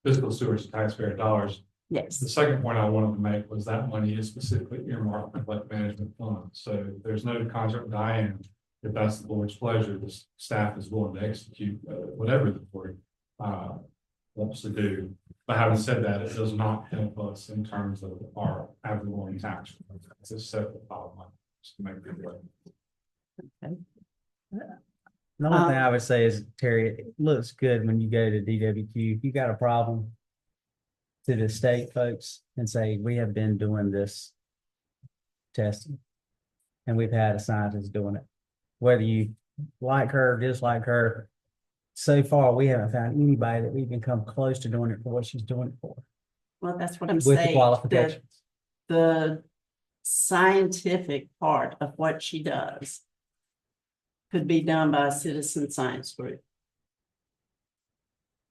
Fiscal stewards of taxpayer dollars. Yes. The second point I wanted to make was that money is specifically earmarked for like management fund. So there's no contract with Diane. If that's the board's pleasure, the staff is willing to execute whatever the board wants to do. But having said that, it does not help us in terms of our ad-valorem tax. It's a separate file line, just to make it clear. The only thing I would say is, Terry, it looks good when you go to DWQ. If you got a problem to the state folks and say, we have been doing this testing and we've had a scientist doing it. Whether you like her, dislike her, so far, we haven't found anybody that even come close to doing it for what she's doing it for. Well, that's what I'm With the saying. qualifications. The scientific part of what she does could be done by a citizen science group.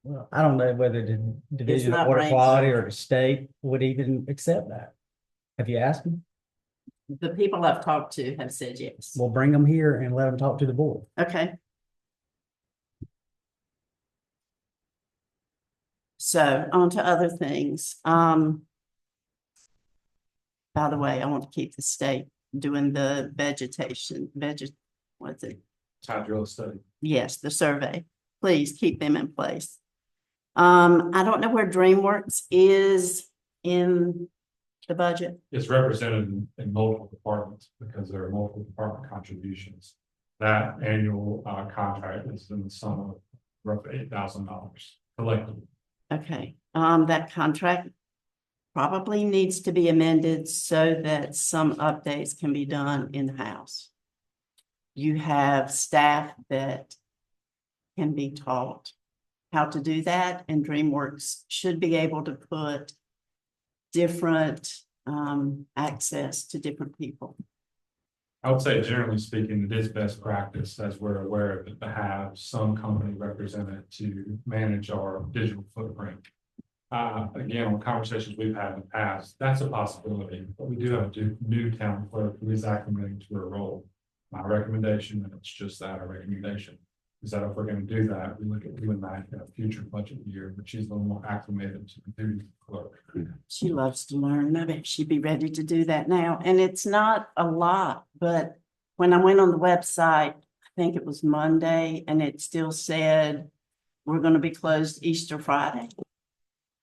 Well, I don't know whether the Division of not Water ranked. Quality or the state would even accept that. Have you asked them? The people I've talked to have said yes. We'll bring them here and let them talk to the board. Okay. So on to other things. By the way, I want to keep the state doing the what's it? Hydro study. Yes, the survey. Please keep them in place. I don't know where DreamWorks is in the budget. It's represented in multiple departments because there are multiple department contributions. That annual contract is in the sum of roughly $8,000 collectively. Okay, that contract probably needs to be amended so that some updates can be done in-house. You have staff that can be taught how to do that, and DreamWorks should be able to put different access to different people. I would say generally speaking, it is best practice, as we're aware of it, to have some company represented to manage our digital footprint. Again, on conversations we've had in the past, that's a possibility, but we do have a new town clerk who is acclimating to her role. My recommendation, and it's just that, a recommendation, is that if we're going to do that, we look at doing that in a future budget year, but she's a little more acclimated to the duty of clerk. She loves to learn. I bet she'd be ready to do that now. And it's not a lot, but when I went on the website, I think it was Monday, and it still said, we're going to be closed Easter Friday.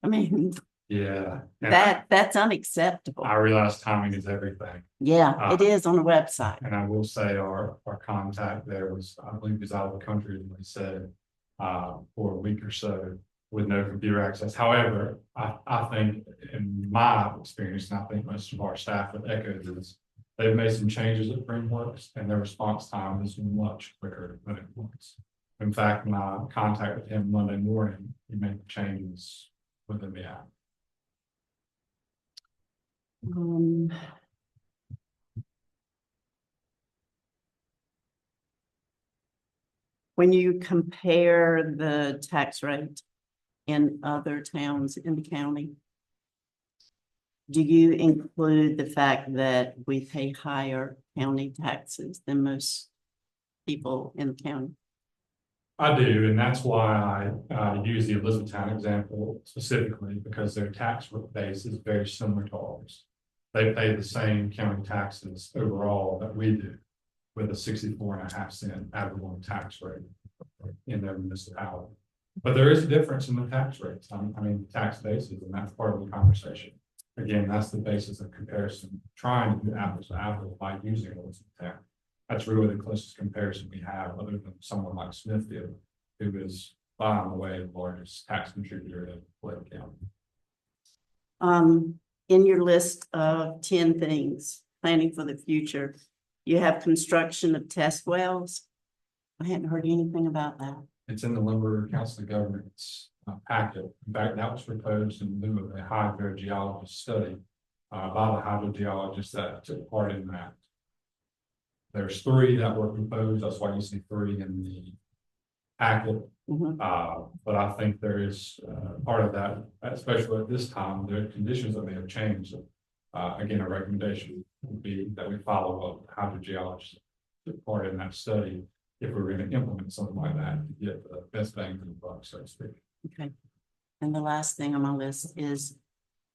I mean, Yeah. And that's unacceptable. I realize timing is everything. Yeah, it is on the website. And I will say our contact there was, I believe he's out of the country, and he said, for a week or so with no computer access. However, I think in my experience, and I think most of our staff have echoed this, they've made some changes at DreamWorks and their response time is much quicker than it was. In fact, when I contacted him Monday morning, he made the changes within the app. When you compare the tax rate in other towns in the county, do you include the fact that we pay higher county taxes than most people in the county? I do, and that's why I use the Elizabethtown example specifically, because their tax base is very similar to ours. They pay the same county taxes overall that we do, with a 64.5 ad valorem tax rate in their municipality. But there is a difference in the tax rates. I mean, tax bases, and that's part of the conversation. Again, that's the basis of comparison, trying to do apples to apples by using Elizabethtown. That's really the closest comparison we have, other than someone like Smithfield, who is by and away the largest tax contributor in Bladen County. In your list of 10 things, planning for the future, you have construction of test wells. I hadn't heard anything about that. It's in the Lumber Council of Government's packet. In fact, that was proposed in lieu of a hydrogeologist study by the hydrogeologists that took part in that. There's 3 that were proposed. That's why you see 3 in the packet. But I think there is part of that, especially at this time, the conditions that may have changed. Again, a recommendation would be that we follow up with hydrogeologists took part in that study if we were going to implement something like that to get the best bang for the buck, so to speak. Okay. And the last thing on my list is,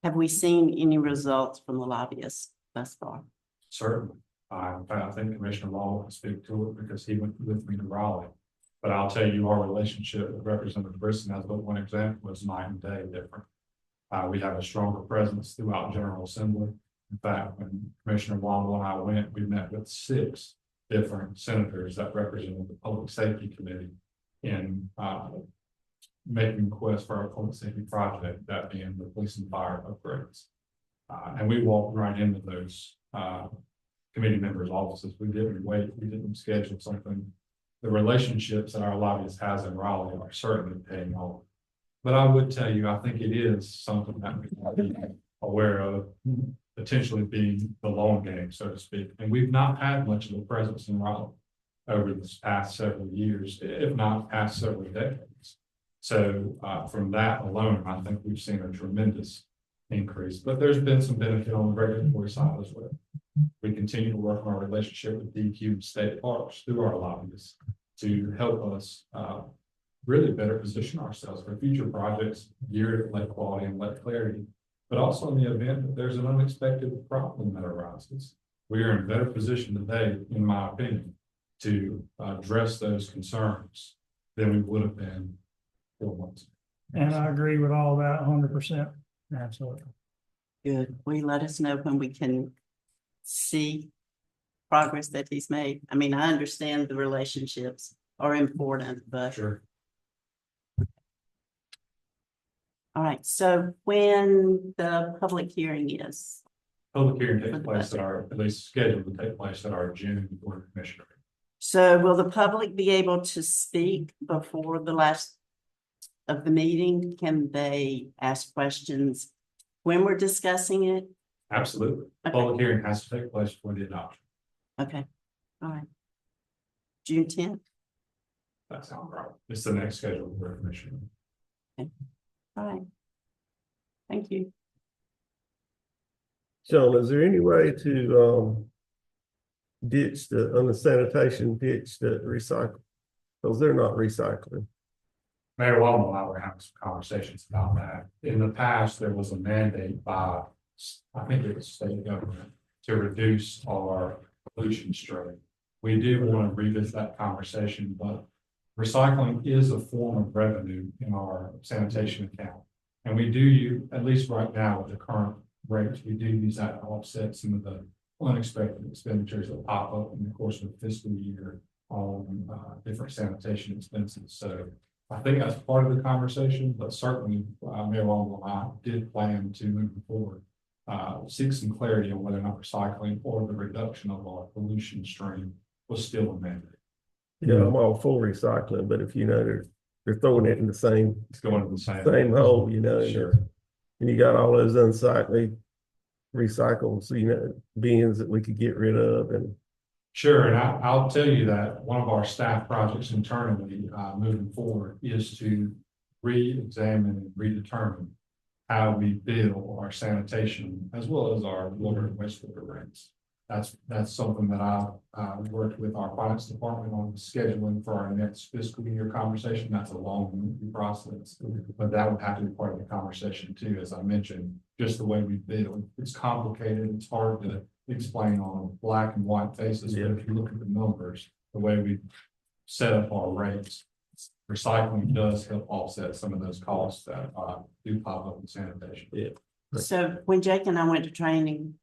have we seen any results from the lobbyists thus far? Certainly. In fact, I think Commissioner Law can speak to it because he went with me to Raleigh. But I'll tell you, our relationship with Representative Brisson, as but one example, is night and day different. We have a stronger presence throughout General Assembly. In fact, when Commissioner Womble and I went, we met with 6 different senators that represented the Public Safety Committee in making requests for our public safety project, that being the police and fire upgrades. And we walked right into those committee members' offices. We didn't wait. We didn't schedule something. The relationships that our lobbyist has in Raleigh are certainly paying off. But I would tell you, I think it is something that we have to be aware of, potentially being the long game, so to speak. And we've not had much of a presence in Raleigh over this past several years, if not past several decades. So from that alone, I think we've seen a tremendous increase, but there's been some benefit on the regulatory side as well. We continue to work on our relationship with DQ and state parks through our lobbyists to help us really better position ourselves for future projects geared at lead quality and lead clarity, but also in the event that there's an unexpected problem that arises. We are in better position today, in my opinion, to address those concerns than we would have been 4 months ago. And I agree with all that 100%. Absolutely. Good. Will you let us know when we can see progress that he's made? I mean, I understand the relationships are important, but. Sure. All right, so when the public hearing is, Public hearing takes place at least scheduled to take place at our June Board of Commissioners. so will the public be able to speak before the last of the meeting? Can they ask questions when we're discussing it? Absolutely. Okay. Public hearing has to take place for the adoption. Okay, all right. June 10th, That sounds right. It's the next scheduled Board of Commissioners. all right. Thank you. Sean, is there any way to ditch on the sanitation, ditch the recycle? Because they're not recycling. Mayor Womble and I were having some conversations about that. In the past, there was a mandate by, I think it was state government, to reduce our pollution stream. We do want to revisit that conversation, but recycling is a form of revenue in our sanitation account. And we do, at least right now with the current rates, we do use that to offset some of the unexpected expenditures that pop up in the course of the fiscal year on different sanitation expenses. So I think that's part of the conversation, but certainly Mayor Womble and I did plan to move forward, seek some clarity on whether or not recycling or the reduction of our pollution stream was still a mandate. Yeah, I'm all for recycling, but if you know they're throwing it in the same It's going to the same hole, you know. Sure. And you got all those unsightly recycles, you know, bins that we could get rid of. And Sure, and I'll tell you that one of our staff projects internally moving forward is to re-examine and redetermine how we bill our sanitation as well as our water and wastewater rates. That's something that I worked with our finance department on scheduling for our next fiscal year conversation. That's a long process, but that would have to be part of the conversation too. As I mentioned, just the way we bill, it's complicated. It's hard to explain on black and white basis. But if you look at the numbers, the way we set up our rates, recycling does help offset some of those costs that do pop up in sanitation. yeah. So when Jake and I went to training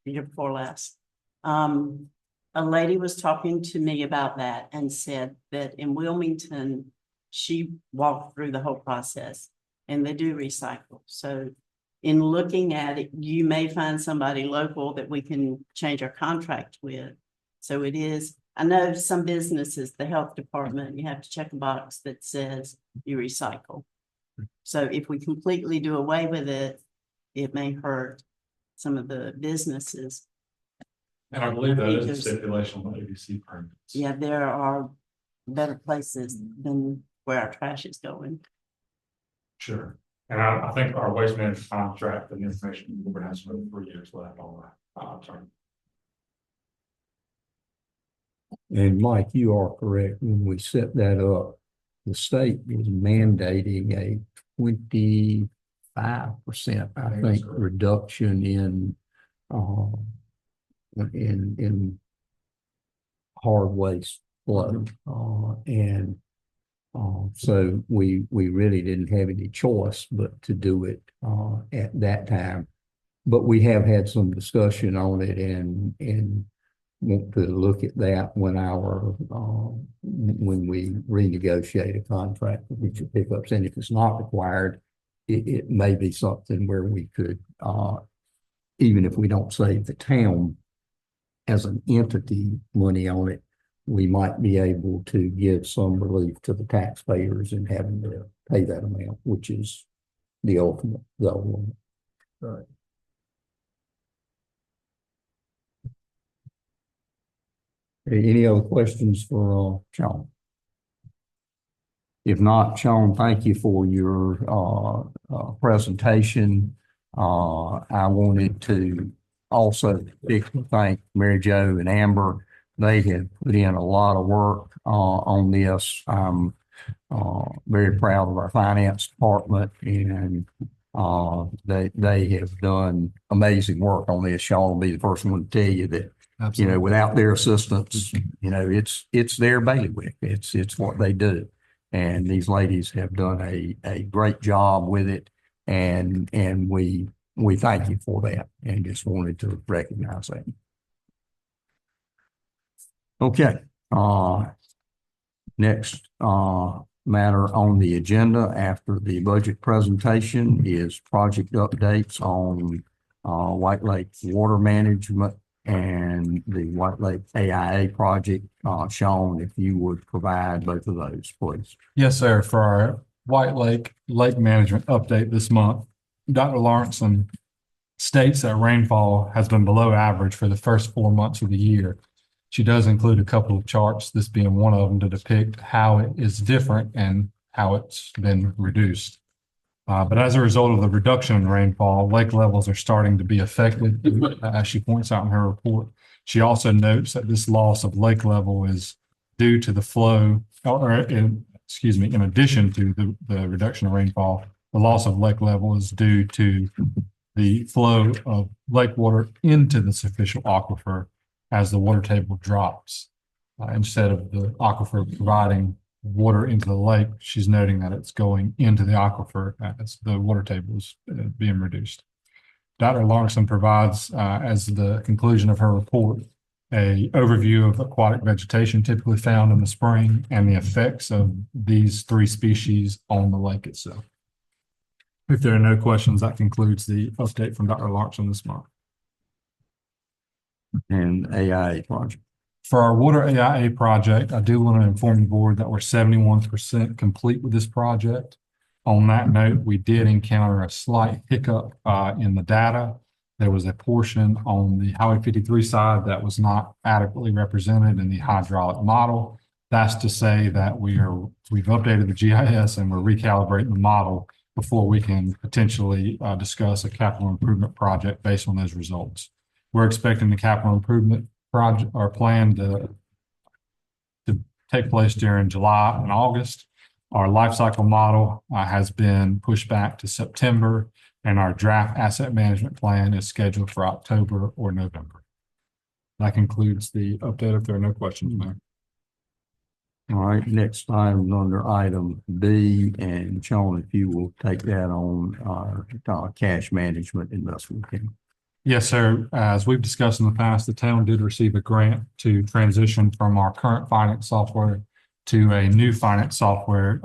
the year before last, a lady was talking to me about that and said that in Wilmington, she walked through the whole process and they do recycle. So in looking at it, you may find somebody local that we can change our contract with. So it is, I know some businesses, the health department, you have to check a box that says you recycle. So if we completely do away with it, it may hurt some of the businesses. And I believe that is a stipulation on the ABC permits. Yeah, there are better places than where our trash is going. Sure. And I think our waste management contract and the information board has another 3 years left on that term. And Mike, you are correct. When we set that up, the state is mandating a 25%, I think, reduction in hard waste flow. So we really didn't have any choice but to do it at that time. But we have had some discussion on it and want to look at that when we renegotiate a contract with future pickups. And if it's not required, it may be something where we could, even if we don't save the town as an entity money on it, we might be able to give some relief to the taxpayers in having to pay that amount, which is the ultimate goal. Right. Any other questions for Sean? If not, Sean, thank you for your presentation. I wanted to also thank Mary Jo and Amber. They have put in a lot of work on this. I'm very proud of our finance department, and they have done amazing work on this. Sean will be the first one to tell you that. Absolutely. Without their assistance, it's their bailiwick. It's what they do. And these ladies have done a great job with it. And we thank you for that and just wanted to recognize that. Okay. Next matter on the agenda after the budget presentation is project updates on White Lake Water Management and the White Lake AIA project. Sean, if you would provide both of those, please. Yes, sir. For our White Lake Lake Management update this month, Dr. Lawrenson states that rainfall has been below average for the first 4 months of the year. She does include a couple of charts, this being one of them, to depict how it is different and how it's been reduced. But as a result of the reduction in rainfall, lake levels are starting to be affected, as she points out in her report. She also notes that this loss of lake level is due to the flow, in addition to the reduction of rainfall, the loss of lake level is due to the flow of lake water into the superficial aquifer as the water table drops. Instead of the aquifer providing water into the lake, she's noting that it's going into the aquifer as the water table is being reduced. Dr. Lawrenson provides, as the conclusion of her report, an overview of aquatic vegetation typically found in the spring and the effects of these 3 species on the lake itself. If there are no questions, that concludes the update from Dr. Lawrenson this month. And AIA project. For our water AIA project, I do want to inform the board that we're 71% complete with this project. On that note, we did encounter a slight hiccup in the data. There was a portion on the Highway 53 side that was not adequately represented in the hydraulic model. That's to say that we've updated the GIS and we're recalibrating the model before we can potentially discuss a capital improvement project based on those results. We're expecting the capital improvement project or plan to take place during July and August. Our life cycle model has been pushed back to September, and our draft asset management plan is scheduled for October or November. That concludes the update if there are no questions, Mayor. All right, next item under item B, and Sean, if you will take that on our cash management investment. Yes, sir. As we've discussed in the past, the town did receive a grant to transition from our current finance software to a new finance software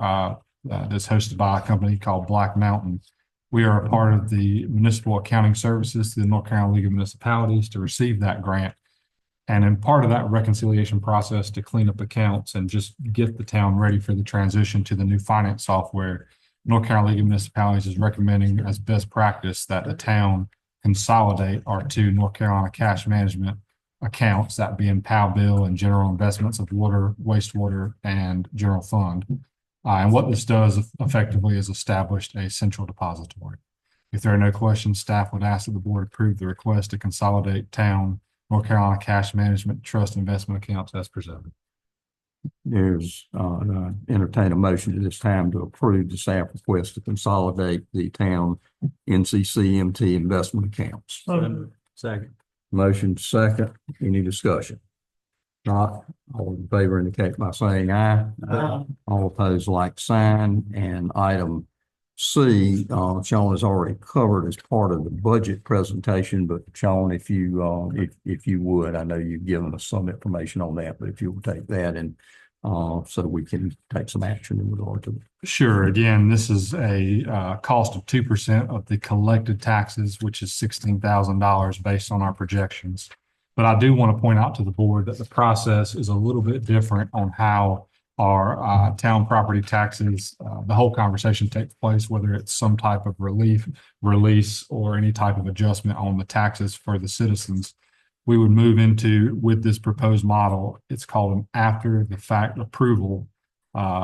that's hosted by a company called Black Mountain. We are a part of the Municipal Accounting Services to the North Carolina League of Municipalities to receive that grant. And in part of that reconciliation process to clean up accounts and just get the town ready for the transition to the new finance software, North Carolina League of Municipalities is recommending as best practice that the town consolidate our 2 North Carolina cash management accounts, that being POW bill and general investments of water, wastewater, and general fund. And what this does effectively is established a central depository. If there are no questions, staff would ask that the board approve the request to consolidate town North Carolina Cash Management Trust Investment Accounts as presented. There's, entertain a motion at this time to approve the staff request to consolidate the town NCCMT investment accounts. Second. Motion second, any discussion? Not, all in favor indicate by saying aye. All opposed, like sign. And item C, Sean has already covered as part of the budget presentation, but Sean, if you, if you would, I know you've given us some information on that, but if you will take that and so we can take some action in regard to it. Sure. Again, this is a cost of 2% of the collected taxes, which is $16,000 based on our projections. But I do want to point out to the board that the process is a little bit different on how our town property taxes, the whole conversation takes place, whether it's some type of relief, release, or any type of adjustment on the taxes for the citizens. We would move into, with this proposed model, it's called an after the fact approval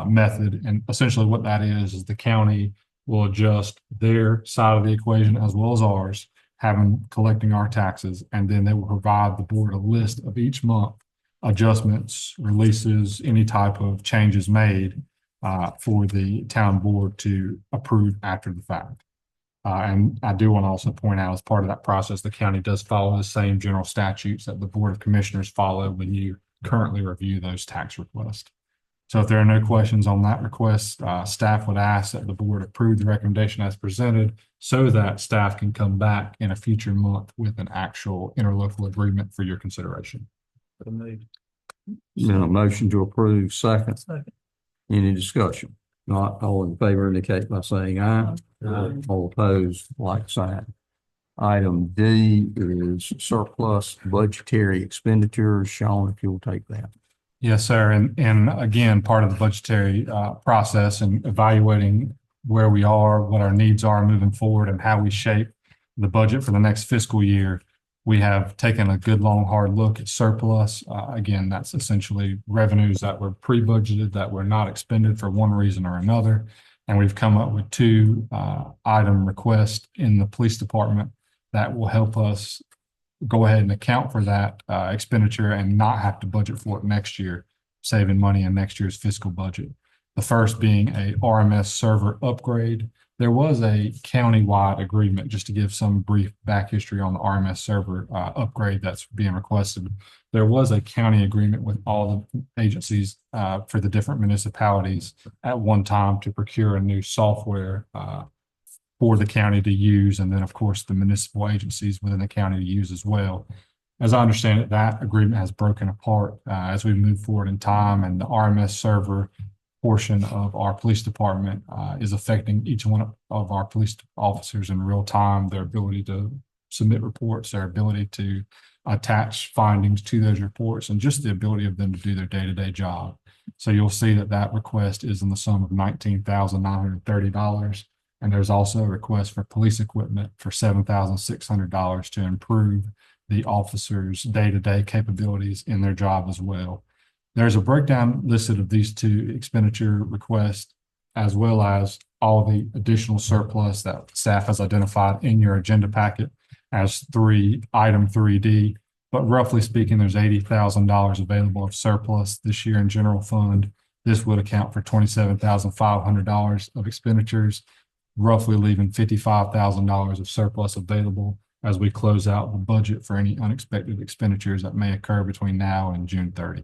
method. And essentially what that is the county will adjust their side of the equation as well as ours, collecting our taxes, and then they will provide the board a list of each month adjustments, releases, any type of changes made for the town board to approve after the fact. And I do want to also point out, as part of that process, the county does follow the same general statutes that the Board of Commissioners follow when you currently review those tax requests. So if there are no questions on that request, staff would ask that the board approve the recommendation as presented so that staff can come back in a future month with an actual interlocal agreement for your consideration. Then a motion to approve second. Any discussion? Not, all in favor indicate by saying aye. All opposed, like sign. Item D is surplus budgetary expenditures. Sean, if you'll take that. Yes, sir. And again, part of the budgetary process and evaluating where we are, what our needs are moving forward, and how we shape the budget for the next fiscal year, we have taken a good, long, hard look at surplus. Again, that's essentially revenues that were pre-budgeted, that were not expended for one reason or another. And we've come up with two item requests in the police department that will help us go ahead and account for that expenditure and not have to budget for it next year, saving money in next year's fiscal budget. The first being a RMS server upgrade. There was a county-wide agreement, just to give some brief back history on the RMS server upgrade that's being requested. There was a county agreement with all the agencies for the different municipalities at one time to procure a new software for the county to use, and then of course the municipal agencies within the county to use as well. As I understand it, that agreement has broken apart as we move forward in time, and the RMS server portion of our police department is affecting each one of our police officers in real time, their ability to submit reports, their ability to attach findings to those reports, and just the ability of them to do their day-to-day job. So you'll see that that request is in the sum of $19,930. And there's also a request for police equipment for $7,600 to improve the officers' day-to-day capabilities in their job as well. There's a breakdown listed of these two expenditure requests, as well as all the additional surplus that staff has identified in your agenda packet as item 3D. But roughly speaking, there's $80,000 available of surplus this year in general fund. This would account for $27,500 of expenditures, roughly leaving $55,000 of surplus available as we close out the budget for any unexpected expenditures that may occur between now and June 30.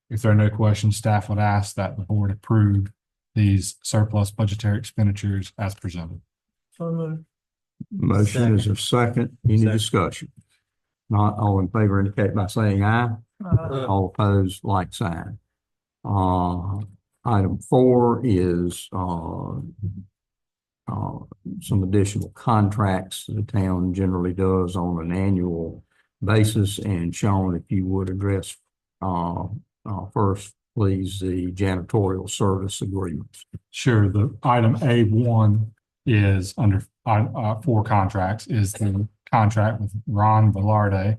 If there are no questions, staff would ask that the board approve these surplus budgetary expenditures as presented. Motion is a second. Any discussion? Not, all in favor indicate by saying aye. All opposed, like sign. Item 4 is some additional contracts the town generally does on an annual basis. And Sean, if you would address first, please, the janitorial service agreements. Sure. The item A1 is under 4 contracts, is the contract with Ron Velarde.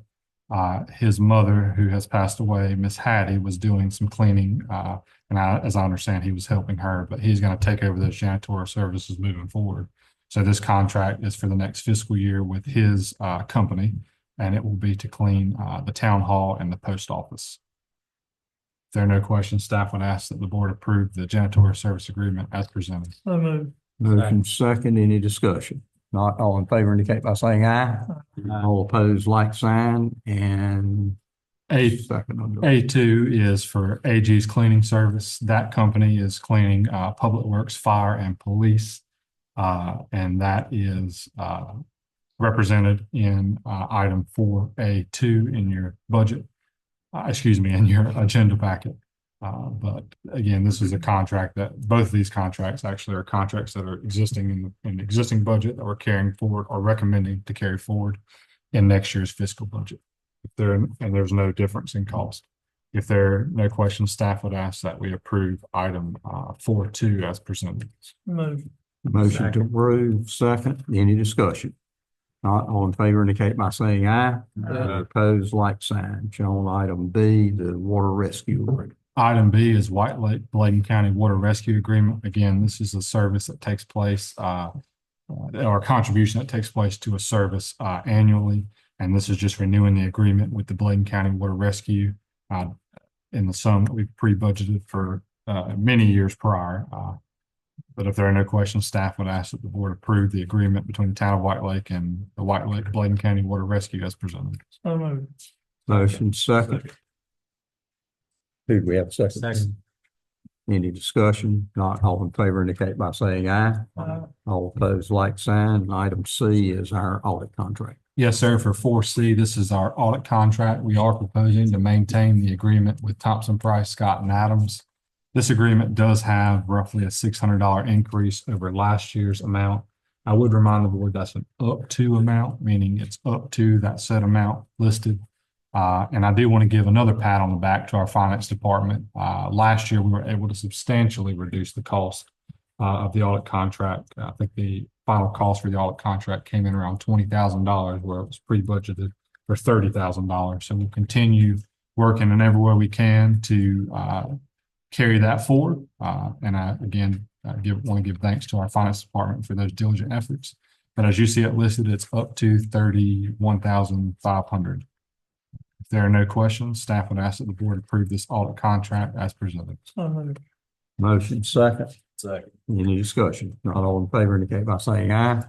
His mother, who has passed away, Miss Hattie, was doing some cleaning, and as I understand, he was helping her, but he's going to take over those janitorial services moving forward. So this contract is for the next fiscal year with his company. and it will be to clean the town hall and the post office. If there are no questions, staff would ask that the board approve the janitorial service agreement as presented. So moved. Motion second, any discussion? Not all in favor indicate by saying aye. All opposed, like sign, and second on the. A2 is for AG's cleaning service. That company is cleaning Public Works, Fire, and Police. And that is represented in item 4A2 in your budget, in your agenda packet. But again, this is a contract that both of these contracts actually are contracts that are existing in the existing budget that we're carrying forward or recommending to carry forward in next year's fiscal budget. And there's no difference in cost. If there are no questions, staff would ask that we approve item 4.2 as presented. Moved. Motion to approve, second, any discussion? Not all in favor indicate by saying aye. Opposed, like sign. Shown item B, the water rescue agreement. Item B is White Lake Bladen County Water Rescue Agreement. Again, this is a service that takes place, or a contribution that takes place to a service annually. And this is just renewing the agreement with the Bladen County Water Rescue in the sum that we've pre-budgeted for many years prior. But if there are no questions, staff would ask that the board approve the agreement between the town of White Lake and the White Lake Bladen County Water Rescue as presented. So moved. Motion second. Who do we have a second? Second. Any discussion? Not all in favor indicate by saying aye. All opposed, like sign. Item C is our audit contract. Yes, sir. For 4C, this is our audit contract. We are proposing to maintain the agreement with Thompson Price, Scott and Adams. This agreement does have roughly a $600 increase over last year's amount. I would remind the board that's an up to amount, meaning it's up to that set amount listed. And I do want to give another pat on the back to our finance department. Last year, we were able to substantially reduce the cost of the audit contract. I think the final cost for the audit contract came in around $20,000, where it was pre-budgeted for $30,000. So we'll continue working in every way we can to carry that forward. And I, again, want to give thanks to our finance department for those diligent efforts. But as you see it listed, it's up to $31,500. If there are no questions, staff would ask that the board approve this audit contract as presented. So moved. Motion second. Second. Any discussion? Not all in favor indicate by saying aye.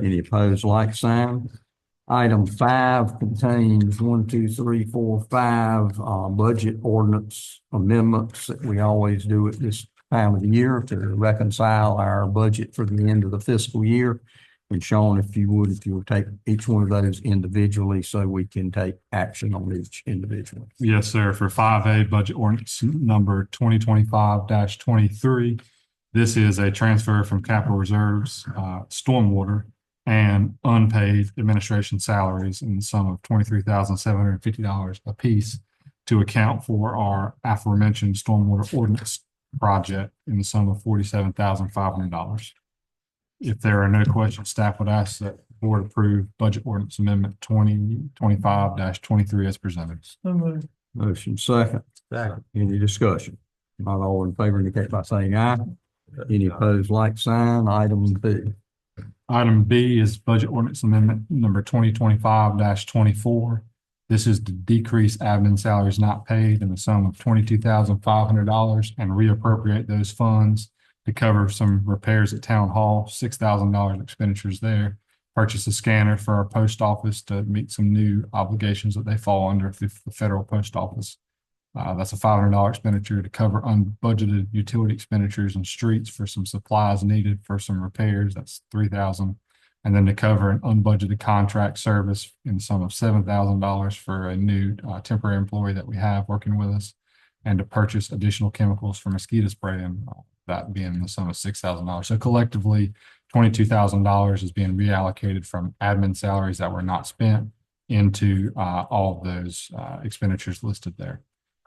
Any opposed, like sign. Item 5 contains 1, 2, 3, 4, 5 budget ordinance amendments that we always do at this time of the year to reconcile our budget for the end of the fiscal year. And Sean, if you would take each one of those individually so we can take action on each individually. Yes, sir. For 5A budget ordinance number 2025-23, this is a transfer from capital reserves, stormwater, and unpaid administration salaries in the sum of $23,750 apiece to account for our aforementioned stormwater ordinance project in the sum of $47,500. If there are no questions, staff would ask that the board approve budget ordinance amendment 2025-23 as presented. So moved. Motion second. Second. Any discussion? Not all in favor indicate by saying aye. Any opposed, like sign. Item B. Item B is budget ordinance amendment number 2025-24. This is to decrease admin salaries not paid in the sum of $22,500 and reappropriate those funds to cover some repairs at Town Hall, $6,000 expenditures there. Purchase a scanner for our post office to meet some new obligations that they fall under the federal post office. That's a $500 expenditure to cover unbudgeted utility expenditures and streets for some supplies needed for some repairs. That's $3,000. And then to cover an unbudgeted contract service in the sum of $7,000 for a new temporary employee that we have working with us, and to purchase additional chemicals for mosquito spray, and that being in the sum of $6,000. So collectively, $22,000 is being reallocated from admin salaries that were not spent into all of those expenditures listed there.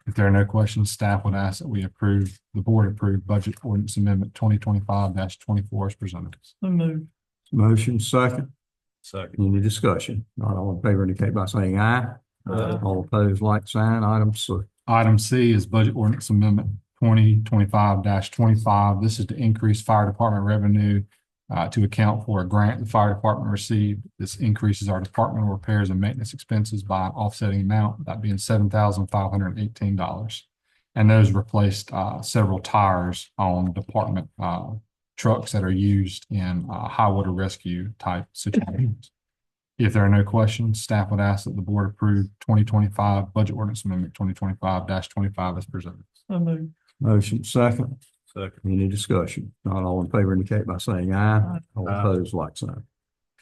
If there are no questions, staff would ask that the board approve budget ordinance amendment 2025-24 as presented. So moved. Motion second. Second. Any discussion? Not all in favor indicate by saying aye. All opposed, like sign. Item C. Item C is budget ordinance amendment 2025-25. This is to increase fire department revenue to account for a grant the fire department received. This increases our departmental repairs and maintenance expenses by an offsetting amount, that being $7,518. And those replaced several tires on department trucks that are used in high water rescue type situations. If there are no questions, staff would ask that the board approve 2025 Budget Ordinance Amendment 2025-25 as presented. So moved. Motion second. Second. Any discussion? Not all in favor indicate by saying aye. All Aye. opposed, like sign.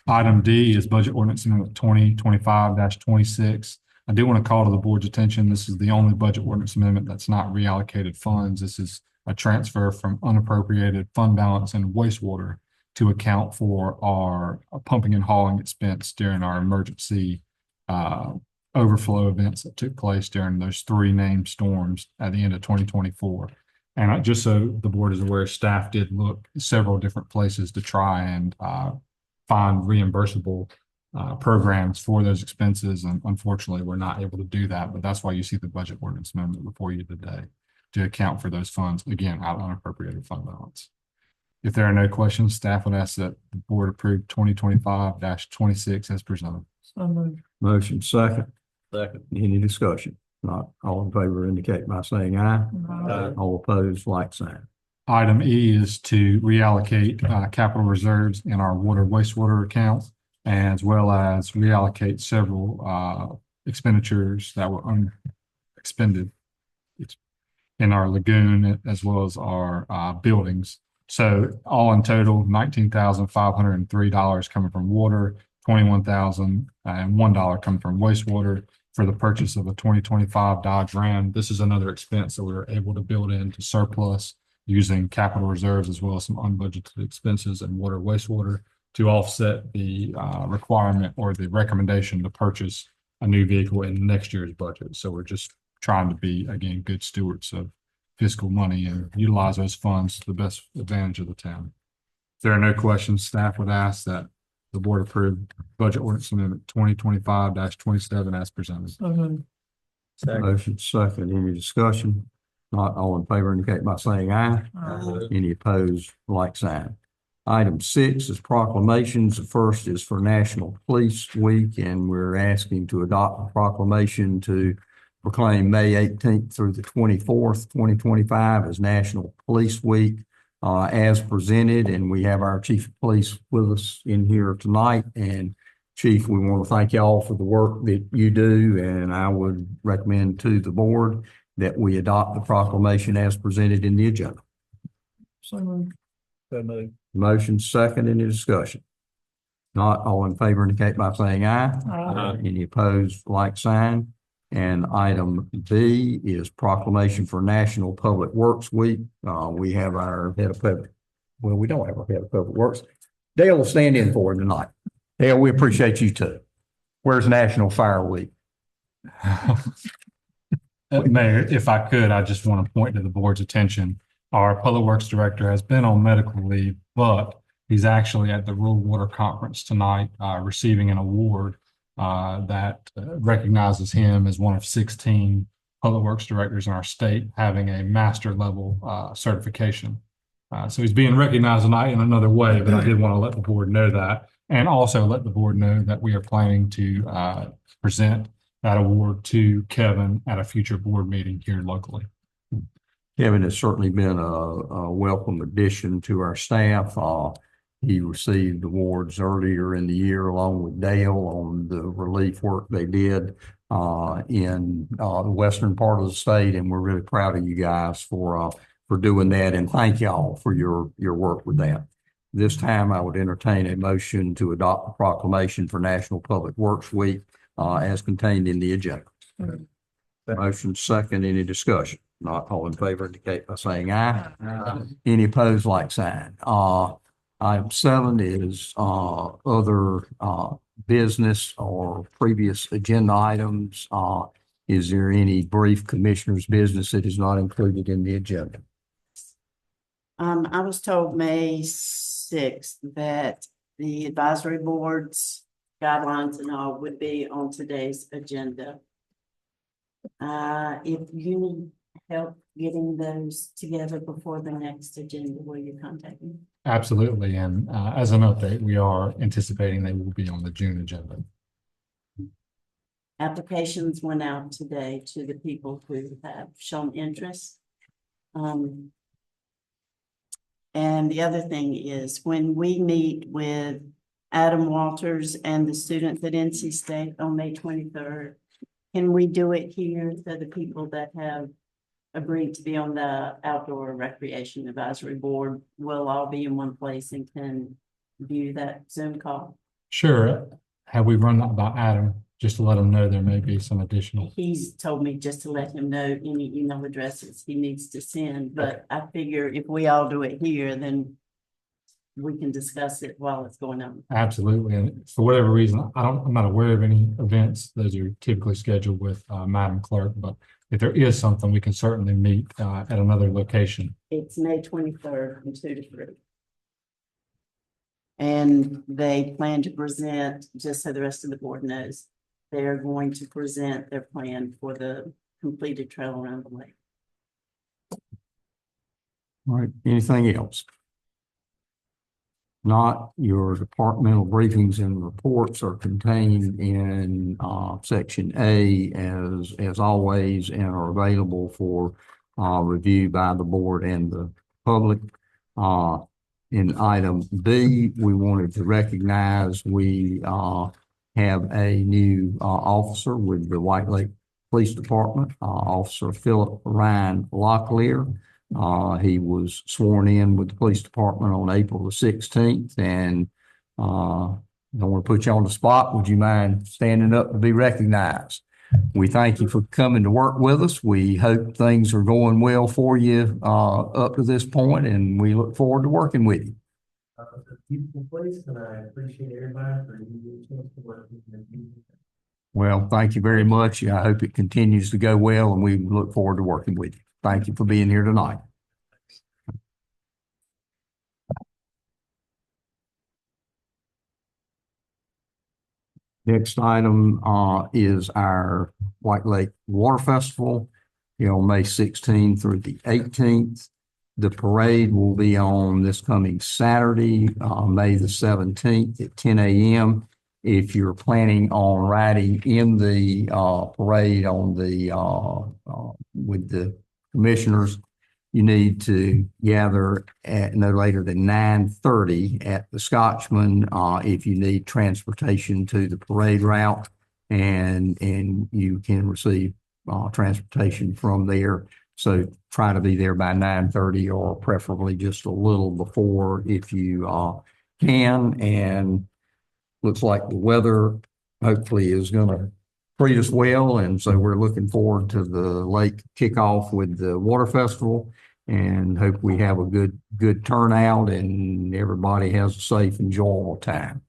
Item D is Budget Ordinance Amendment 2025-26. I do want to call to the board's attention, this is the only budget ordinance amendment that's not reallocated funds. This is a transfer from unappropriated fund balance and wastewater to account for our pumping and hauling expense during our emergency overflow events that took place during those three named storms at the end of 2024. And just so the board is aware, staff did look several different places to try and find reimbursable programs for those expenses. And unfortunately, we're not able to do that. But that's why you see the budget ordinance amendment before you today to account for those funds, again, out of unappropriated fund balance. If there are no questions, staff would ask that the board approve 2025-26 as presented. So moved. Motion second. Second. Any discussion? Not all in favor indicate by saying aye. Aye. All opposed, like sign. Item E is to reallocate capital reserves in our water wastewater account, as well as reallocate several expenditures that were unexpended in our lagoon as well as our buildings. So all in total, $19,503 coming from water, $21,001 coming from wastewater for the purchase of a 2025 Dodge Ram. This is another expense that we were able to build into surplus using capital reserves as well as some unbudgeted expenses in water wastewater to offset the requirement or the recommendation to purchase a new vehicle in next year's budget. So we're just trying to be, again, good stewards of fiscal money and utilize those funds to the best advantage of the town. If there are no questions, staff would ask that the board approve Budget Ordinance Amendment 2025-27 as presented. So moved. Motion second. Any discussion? Not all in favor indicate by saying aye. Aye. Any opposed, like sign. Item 6 is proclamations. The first is for National Police Week, and we're asking to adopt a proclamation to proclaim May 18th through the 24th, 2025 as National Police Week as presented. And we have our Chief of Police with us in here tonight. And Chief, we want to thank you all for the work that you do. And I would recommend to the board that we adopt the proclamation as presented in the agenda. So moved. So moved. Motion second. Any discussion? Not all in favor indicate by saying aye. Aye. Any opposed, like sign. And item B is proclamation for National Public Works Week. We have our head of public, well, we don't have our head of public works. Dale will stand in for him tonight. Dale, we appreciate you too. Where's National Fire Week? Mayor, if I could, I just want to point to the board's attention. Our Public Works Director has been on medical leave, but he's actually at the Rural Water Conference tonight, receiving an award that recognizes him as one of 16 Public Works Directors in our state having a master level certification. So he's being recognized tonight in another way, but I did want to let the board know that, and also let the board know that we are planning to present that award to Kevin at a future board meeting here locally. Kevin has certainly been a welcome addition to our staff. He received awards earlier in the year along with Dale on the relief work they did in the western part of the state, and we're really proud of you guys for doing that, and thank y'all for your work with that. This time, I would entertain a motion to adopt the proclamation for National Public Works Week as contained in the agenda. Motion second. Any discussion? Not all in favor indicate by saying aye. Any opposed, like sign. Item 7 is other business or previous agenda items. Is there any brief commissioner's business that is not included in the agenda? I was told May 6th that the advisory board's guidelines and all would be on today's agenda. If you need help getting those together before the next agenda, will you contact me? Absolutely. And as an update, we are anticipating they will be on the June agenda. Applications went out today to the people who have shown interest. And the other thing is when we meet with Adam Walters and the students at NC State on May 23rd, can we do it here so the people that have agreed to be on the Outdoor Recreation Advisory Board will all be in one place and can view that Zoom call? Sure. Have we run that by Adam, just to let him know there may be some additional? He's told me just to let him know any email addresses he needs to send, but I figure if we all do it here, then we can discuss it while it's going on. Absolutely. And for whatever reason, I'm not aware of any events. Those are typically scheduled with Madam Clerk, but if there is something, we can certainly meet at another location. It's May 23rd from 2 to 3. And they plan to present, just so the rest of the board knows, they're going to present their plan for the completed trail around the lake. All right, anything else? Not, your departmental briefings and reports are contained in section A as always, and are available for review by the board and the public. In item B, we wanted to recognize we have a new officer with the White Lake Police Department, Officer Philip Ryan Locklear. He was sworn in with the police department on April the 16th, and I don't want to put you on the spot. Would you mind standing up to be recognized? We thank you for coming to work with us. We hope things are going well for you up to this point, and we look forward to working with you. It's a beautiful place, and I appreciate everybody for giving me a chance to work with you. Well, thank you very much. I hope it continues to go well, and we look forward to working with you. Thank you for being here tonight. Next item is our White Lake Water Festival, on May 16th through the 18th. The parade will be on this coming Saturday, May the 17th at 10 a.m. If you're planning on riding in the parade on the with the commissioners, you need to gather at no later than 9:30 at the Scotchman if you need transportation to the parade route, and you can receive transportation from there. So try to be there by 9:30, or preferably just a little before if you can. And looks like the weather hopefully is going to treat us well, and so we're looking forward to the lake kickoff with the water festival, and hope we have a good turnout and everybody has a safe, enjoyable time.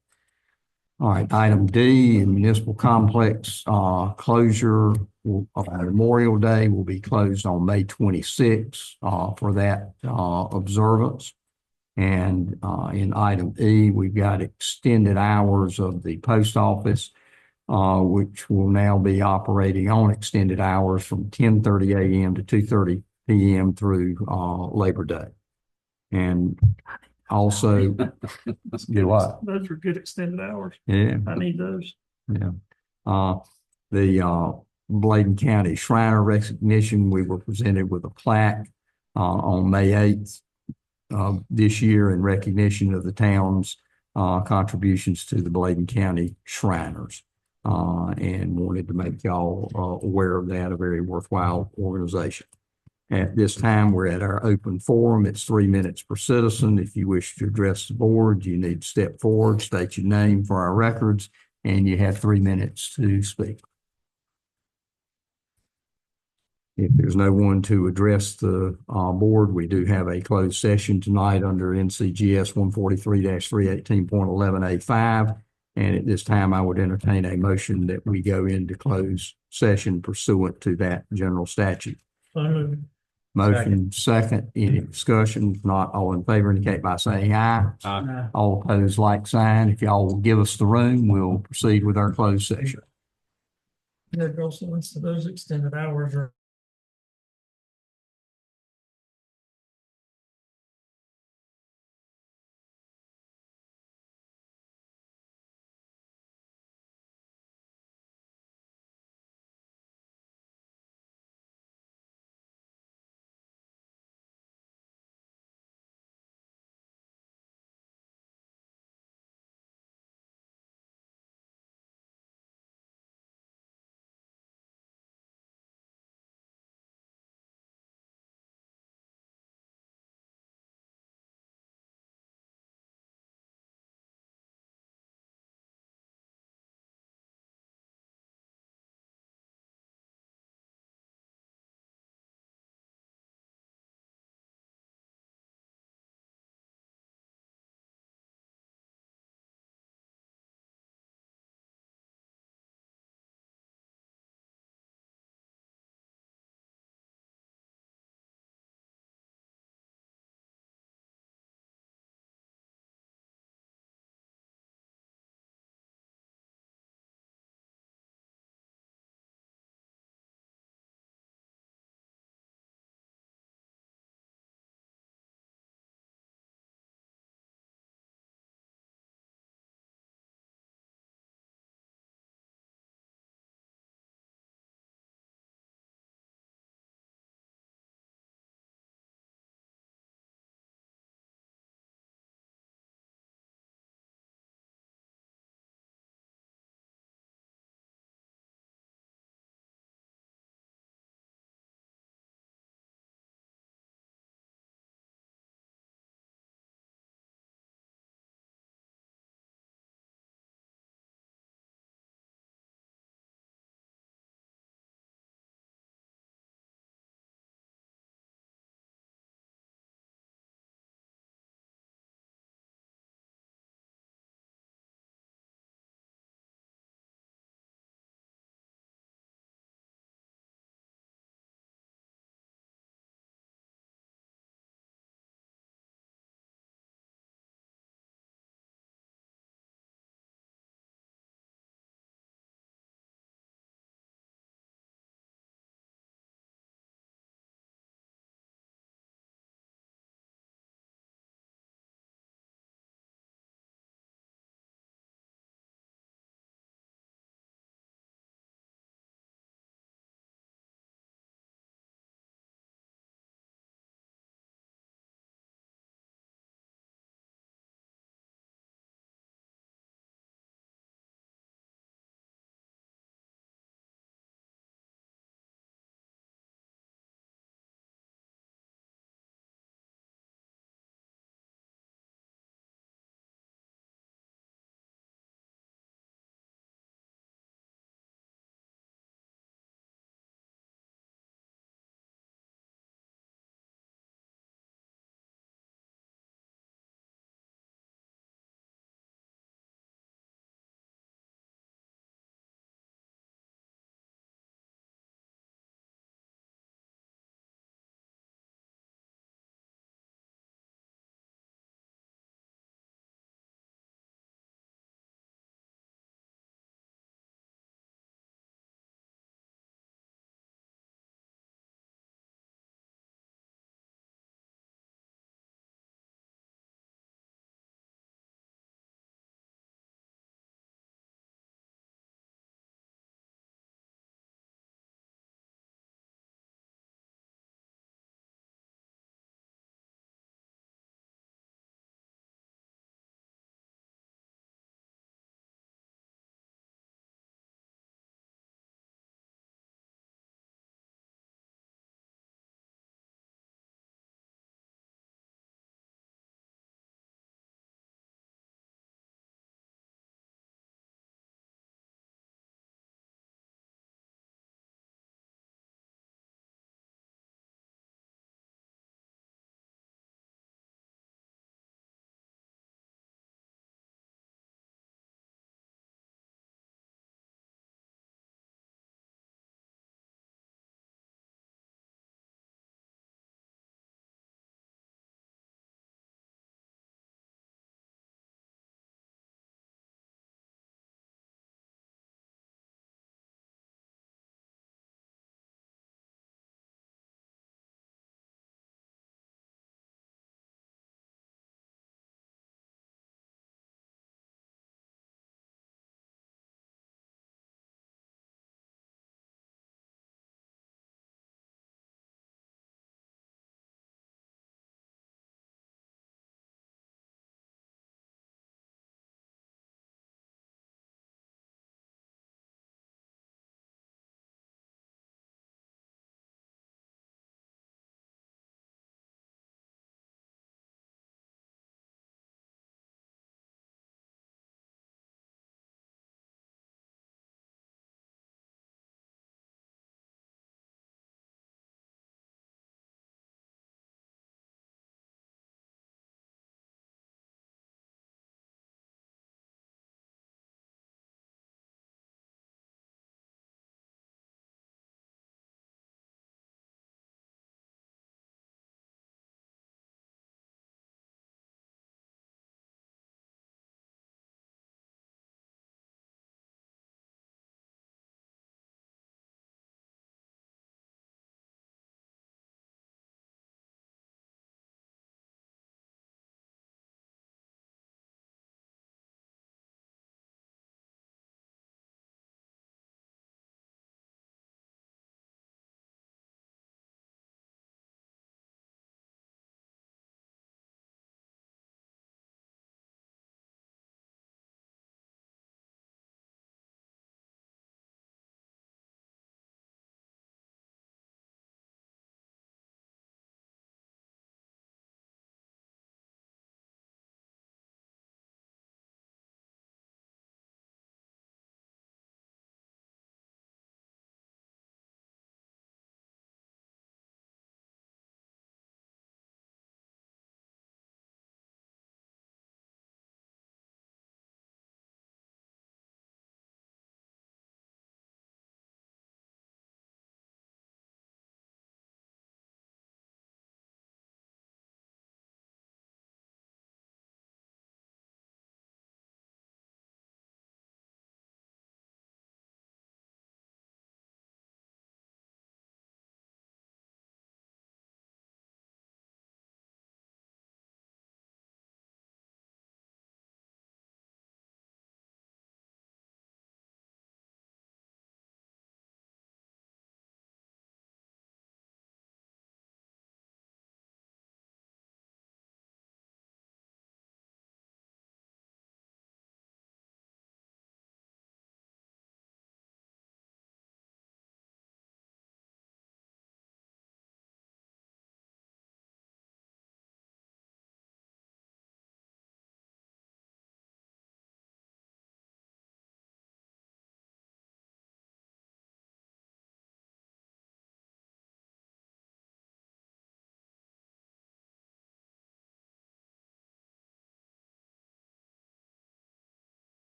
All right, item D, municipal complex closure Memorial Day will be closed on May 26th for that observance. And in item E, we've got extended hours of the post office, which will now be operating on extended hours from 10:30 a.m. to 2:30 p.m. through Labor Day. And also, do what? Those are good extended hours. Yeah. I need those. Yeah. The Bladen County Shriner recognition, we were presented with a plaque on May 8th this year in recognition of the town's contributions to the Bladen County Shriners, and wanted to make y'all aware of that, a very worthwhile organization. At this time, we're at our open forum. It's 3 minutes per citizen. If you wish to address the board, you need to step forward, state your name for our records, and you have 3 minutes to speak. If there's no one to address the board, we do have a closed session tonight under NCGS 143-318.11A5. And at this time, I would entertain a motion that we go into closed session pursuant to that general statute. Motion second. Any discussion? If not, all in favor indicate by saying aye. Aye. All opposed, like sign. If y'all will give us the room, we'll proceed with our closed session. Yeah, Goldston, so those extended hours are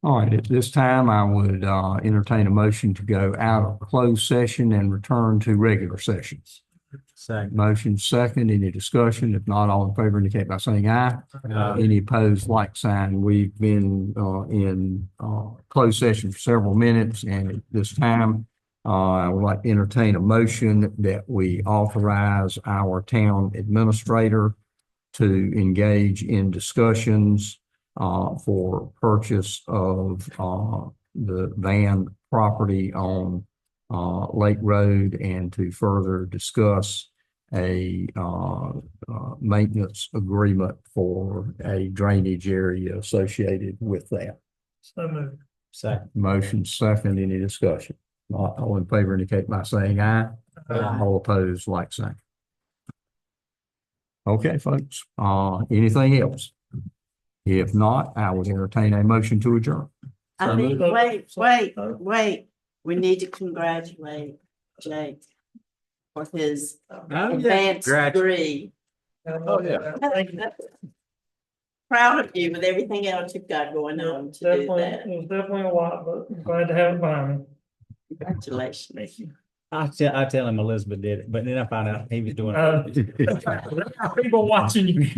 All right, at this time, I would entertain a motion to go out of closed session and return to regular sessions. Second. Motion second, any discussion? If not, all in favor indicate by saying aye. Any opposed, like sign. We've been in closed session for several minutes, and at this time, I would like to entertain a motion that we authorize our town administrator to engage in discussions for purchase of the van property on Lake Road, and to further discuss a maintenance agreement for a drainage area associated with that. So moved. Second. Motion second, any discussion? Not all in favor indicate by saying aye. All opposed, like sign. Okay, folks, anything else? If not, I would entertain a motion to adjourn. I think, wait. We need to congratulate Jake for his advanced degree. Oh, yeah. Proud of you with everything else you've got going on to do Definitely, that. it was definitely a lot, but I'm glad to have it behind me. Congratulations. Thank you. I tell him Elizabeth did it, but then I found out he was doing People watching you.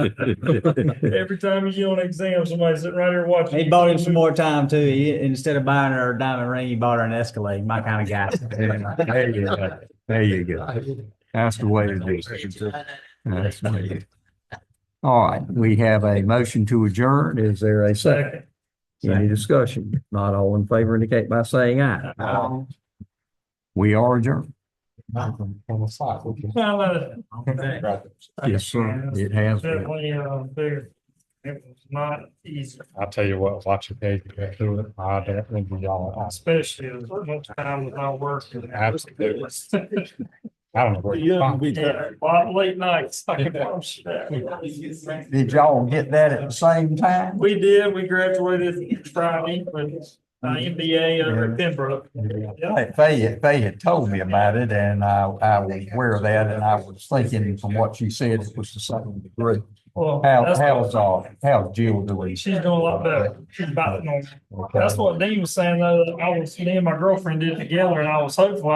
Every time you get on exam, somebody's sitting right here watching. He bought him some more time too. Instead of buying her a diamond ring, he bought her an Escalade. My kind of guy. There you go. There you go. That's the way to do it. That's the way to do it. All right, we have a motion to adjourn. Is there a second? Any discussion? Not all in favor indicate by saying aye. We are adjourned. Yes, sir. It has been. Definitely, bigger. It was not easy, I'll tell you what, watch your page, get through it. I don't think y'all. especially as much time without working. Absolutely. I don't know where You you have to find be it. Yeah, a lot of late nights. I can promise you that. Did y'all get that at the same time? We did, we graduated Friday with MBA over at Pembroke. Faye had told me about it, and I was aware of that, and I was thinking from what she said, it was the same degree. Well, How's that's- Jill doing? she's doing a lot better. She's about to know. That's what Dean was saying though. Me and my girlfriend did it together, and I was hopeful